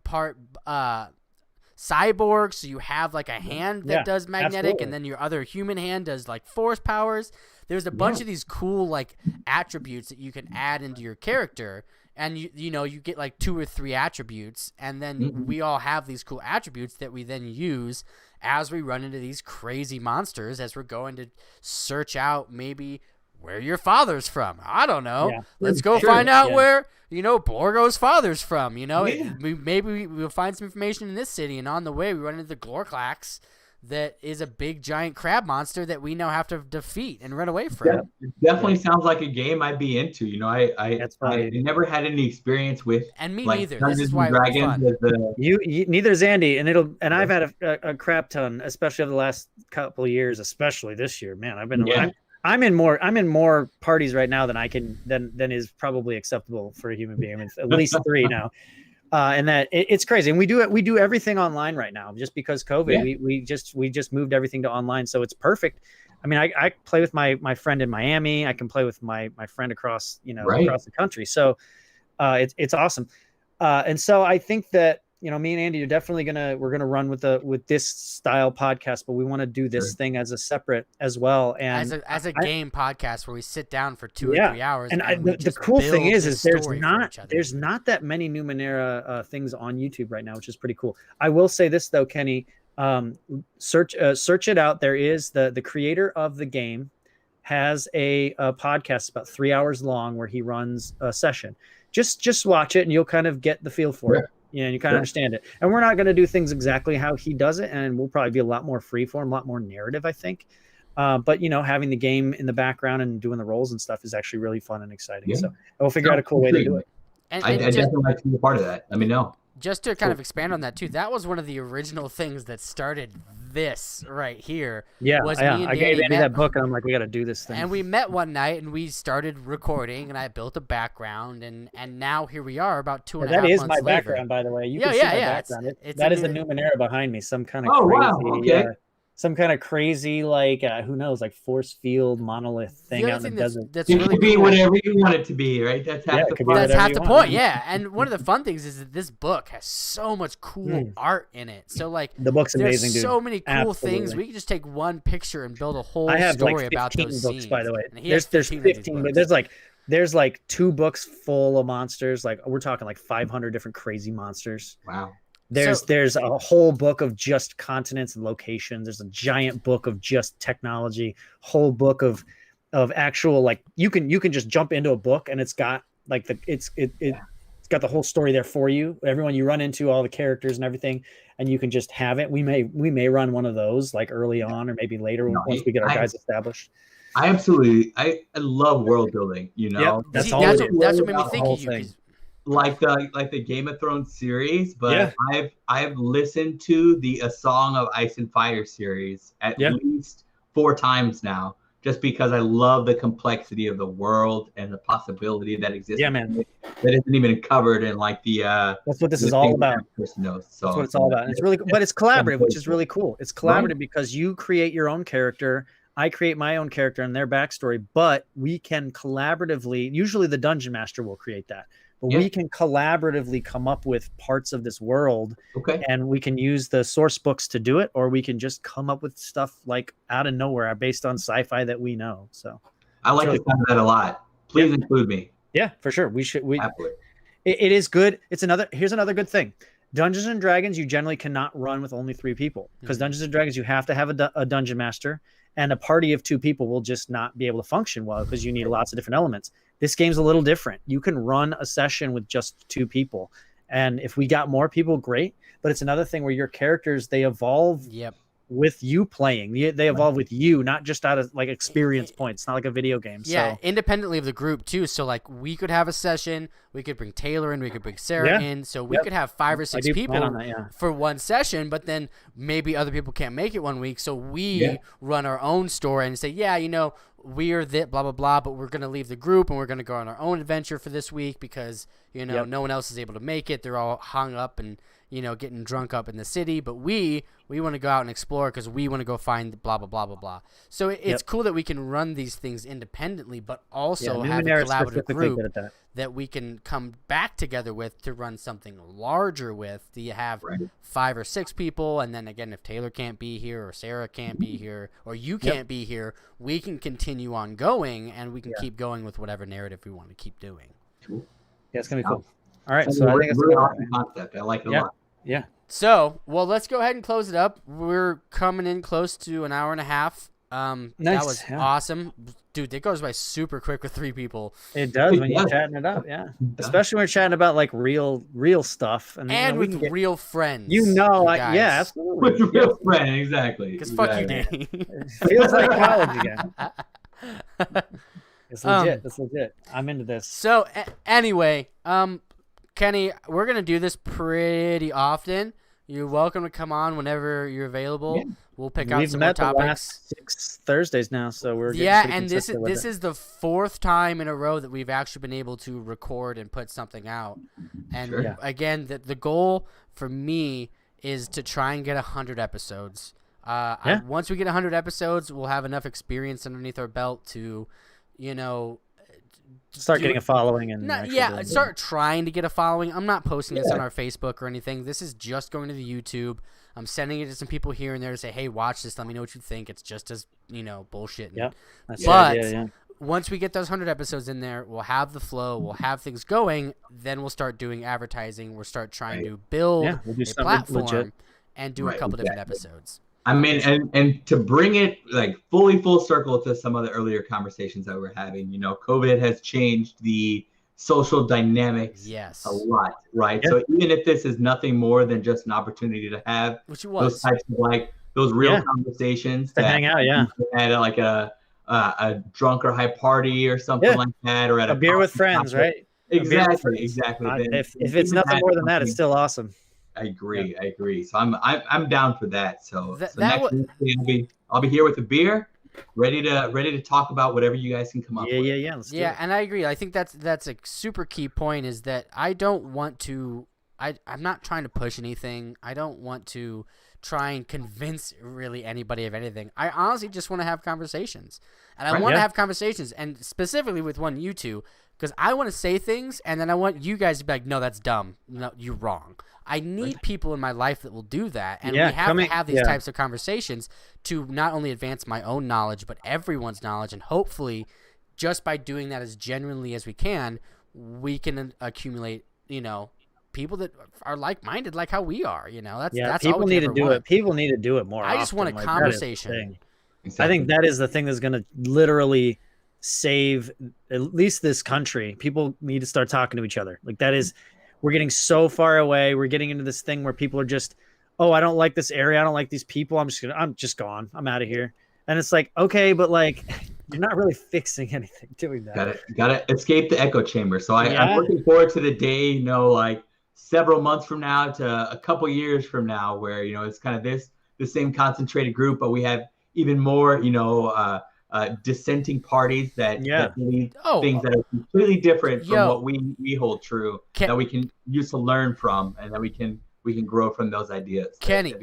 cyborg, so you have like a hand that does magnetic, absolutely. and then your other human hand does like force powers. There's a bunch of these cool like attributes that you can add into your character, and you get like 2 or 3 attributes, and then we all have these cool attributes that we then use as we run into these crazy monsters as we're going to search out maybe where your father's from. I don't know. Yeah. Let's go find out where Borgo's father's from. Maybe we'll find some information in this city, and on the way we run into the Glorklax, that is a big giant crab monster that we now have to defeat and run away from. Yeah, it definitely sounds like a game I'd be into. I never had any experience with, and me like, neither. Dungeons This is why and Dragons. You neither is Andy, and I've had a crap ton, especially over the last couple of years, especially this year. Man, I'm in more parties right now than is probably acceptable for a human being. I mean, at least 3 now. And that it's crazy, and we do everything online right now just because COVID. We just moved everything to online, so it's perfect. I mean, I play with my friend in Miami. I can play with my friend across across the country. So it's awesome. And so I think that me and Andy are definitely we're gonna run with this style podcast, but we want to do this thing as a separate as well, and as a game podcast where we sit down for 2 or 3 hours. And the cool thing is there's not that many Numenera things on YouTube right now, which is pretty cool. I will say this though, Kenny, search it out. There is the creator of the game has a podcast about 3 hours long where he runs a session. Just watch it and you'll kind of get the feel for it. And you kind of understand it. And we're not going to do things exactly how he does it, and we'll probably be a lot more freeform, a lot more narrative, I think. But having the game in the background and doing the roles and stuff is actually really fun and exciting. So we'll figure out a cool way to do it. And I definitely like to be a part of that. Let me know. Just to kind of expand on that too, that was one of the original things that started this right here. Yeah, I gave Andy that book, and I'm like, we got to do this thing. And we met one night, and we started recording, and I built a background, and now here we are, about 2.5 months later. That is my background, by the way. You can see my background. That is the Numenera behind me. Some kind of crazy. Some kind of crazy, like, who knows, like force field monolith thing out in the desert. It could be whatever you want it to be, right? That's half the point. That's half the point, yeah. And one of the fun things is that this book has so much cool art in it. So, like, the book's amazing, dude. There's so many cool things. We can just take one picture and build a whole story about those books, scenes. By the way, there's 15, but there's like 2 books full of monsters. Like, we're talking like 500 different crazy monsters. Wow. There's a whole book of just continents and locations. There's a giant book of just technology, whole book of actual, like, you can just jump into a book and it's got like it's got the whole story there for you. Everyone you run into, all the characters and everything, and you can just have it. We may run one of those like early on or maybe later once we get our guys established. I love world building, Yep, that's what made me think of you. Like the Game of Thrones series, but I've listened to the A Song of Ice and Fire series at least 4 times now, just because I love the complexity of the world and the possibility that exists. Yeah, man. That isn't even covered in like the. That's what this is all about. Knows, so that's what it's all about. And it's really, but it's collaborative, which is really cool. It's collaborative because you create your own character. I create my own character and their backstory, but we can collaboratively. Usually, the dungeon master will create that. But we can collaboratively come up with parts of this world, and we can use the source books to do it, or we can just come up with stuff like out of nowhere based on sci-fi that we know. So I like to sound that a lot. Please include me. Yeah, for sure. It is good. Here's another good thing. Dungeons and Dragons, you generally cannot run with only 3 people, because Dungeons and Dragons, you have to have a dungeon master, and a party of 2 people will just not be able to function well because you need lots of different elements. This game's a little different. You can run a session with just 2 people. And if we got more people, great. But it's another thing where your characters, they evolve with you playing. They evolve with you, not just out of like experience points. It's not like a video game. Yeah, so. Independently of the group too. So like we could have a session, we could bring Taylor in, we could bring Sarah in. So we could have 5 or 6 people for one session, but then maybe other people can't make it one week. So we run our own story and say, we're that blah, blah, blah, but we're going to leave the group and we're going to go on our own adventure for this week because, no one else is able to make it. They're all hung up and getting drunk up in the city, but we want to go out and explore because we want to go find blah, blah, blah, blah, blah. So it's cool that we can run these things independently, but also have a collaborative group that we can come back together with to run something larger with. Do you have 5 or 6 people? And then again, if Taylor can't be here or Sarah can't be here or you can't be here, we can continue on going and we can keep going with whatever narrative we want to keep doing. Cool. Yeah, it's going to be cool. All right. So I think it's really awesome concept. I like it a lot. Yeah. So, well, let's go ahead and close it up. We're coming in close to an hour and a half. Nice. That was awesome. Dude, it goes by super quick with 3 people. It does when you're chatting it up, especially when we're chatting about like real stuff and with real friends. Absolutely. With real friends, exactly. Because fuck you, Danny. It feels like college again. It's legit. It's legit. I'm into this. So anyway, Kenny, we're gonna do this pretty often. You're welcome to come on whenever you're available. Yeah. We'll pick out some more topics. The last 6 Thursdays now, so we're and this is the 4th time in a row that we've actually been able to record and put something out. And again, the goal for me is to try and get 100 episodes. Once we get 100 episodes, we'll have enough experience underneath our belt to, start getting a following and start trying to get a following. I'm not posting this on our Facebook or anything. This is just going to the YouTube. I'm sending it to some people here and there to say, hey, watch this. Let me know what you think. It's just as, bullshit. Yeah. But once we get those 100 episodes in there, we'll have the flow. We'll have things going. Then we'll start doing advertising. We'll start trying to build a platform and do a couple different episodes. I mean, and to bring it like fully full circle to some of the earlier conversations that we're having, COVID has changed the social dynamics a lot, right? Yep. So even if this is nothing more than just an opportunity to have those types of those real conversations to hang out, at like a drunk or high party or something like that, or at a beer with friends, right? Exactly. If it's nothing more than that, it's still awesome. I agree. So I'm down for that. So next week I'll be here with a beer, ready to talk about whatever you guys can come up with. Let's do it. And I agree. I think that's a super key point is that I don't want to. I'm not trying to push anything. I don't want to try and convince really anybody of anything. I honestly just want to have conversations, and I want to have conversations, and specifically with you two, because I want to say things, and then I want you guys to be like, no, that's dumb. No, you're wrong. I need people in my life that will do that, and we have to have these types of conversations to not only advance my own knowledge, but everyone's knowledge, and hopefully, just by doing that as genuinely as we can accumulate, people that are like-minded, like how we are. That's people all need to do it. People need to do it more. I just want a conversation. Exactly. I think that is the thing that's going to literally save at least this country. People need to start talking to each other. Like that is. We're getting so far away. We're getting into this thing where people are just, oh, I don't like this area. I don't like these people. I'm just gone. I'm out of here. And it's like, okay, but like, you're not really fixing anything doing that. Got to escape the echo chamber. So I'm looking forward to the day, like several months from now to a couple years from now, where it's kind of the same concentrated group, but we have even more, dissenting parties that believe things that are completely different from what we hold true, that we can use to learn from, and that we can grow from those ideas. Kenny,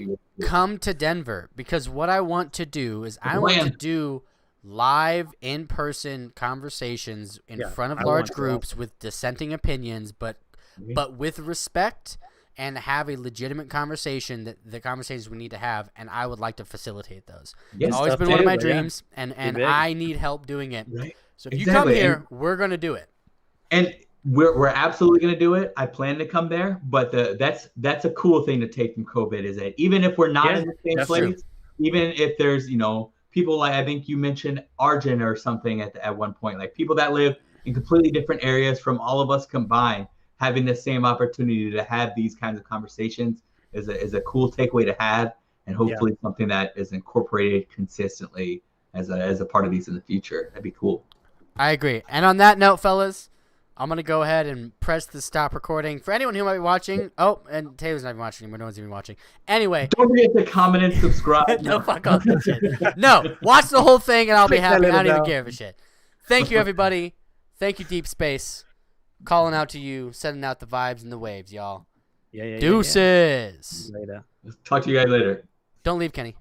come to Denver, because what I want to do is I want to do live in-person conversations in front of large groups with dissenting opinions, but with respect, and have a legitimate conversation, that the conversations we need to have, and I would like to facilitate those. It's always been one of my dreams, and I need help doing it. Right. So if you come here, we're going to do it. And we're absolutely going to do it. I plan to come there, but that's a cool thing to take from COVID is that even if we're not in the same place, even if there's, people like, I think you mentioned Arjun or something at one point, like people that live in completely different areas from all of us combined, having the same opportunity to have these kinds of conversations is a cool takeaway to have, and hopefully something that is incorporated consistently as a part of these in the future. That'd be cool. I agree. And on that note, fellas, I'm going to go ahead and press the stop recording. For anyone who might be watching, and Taylor's not even watching anymore. No one's even watching. Anyway. Don't forget to comment and subscribe. No, fuck off that shit. No, watch the whole thing and I'll be happy. I don't even give a shit. Thank you, everybody. Thank you, Deep Space. Calling out to you, sending out the vibes and the waves, y'all. Yeah. Deuces. Later. Talk to you guys later. Don't leave, Kenny.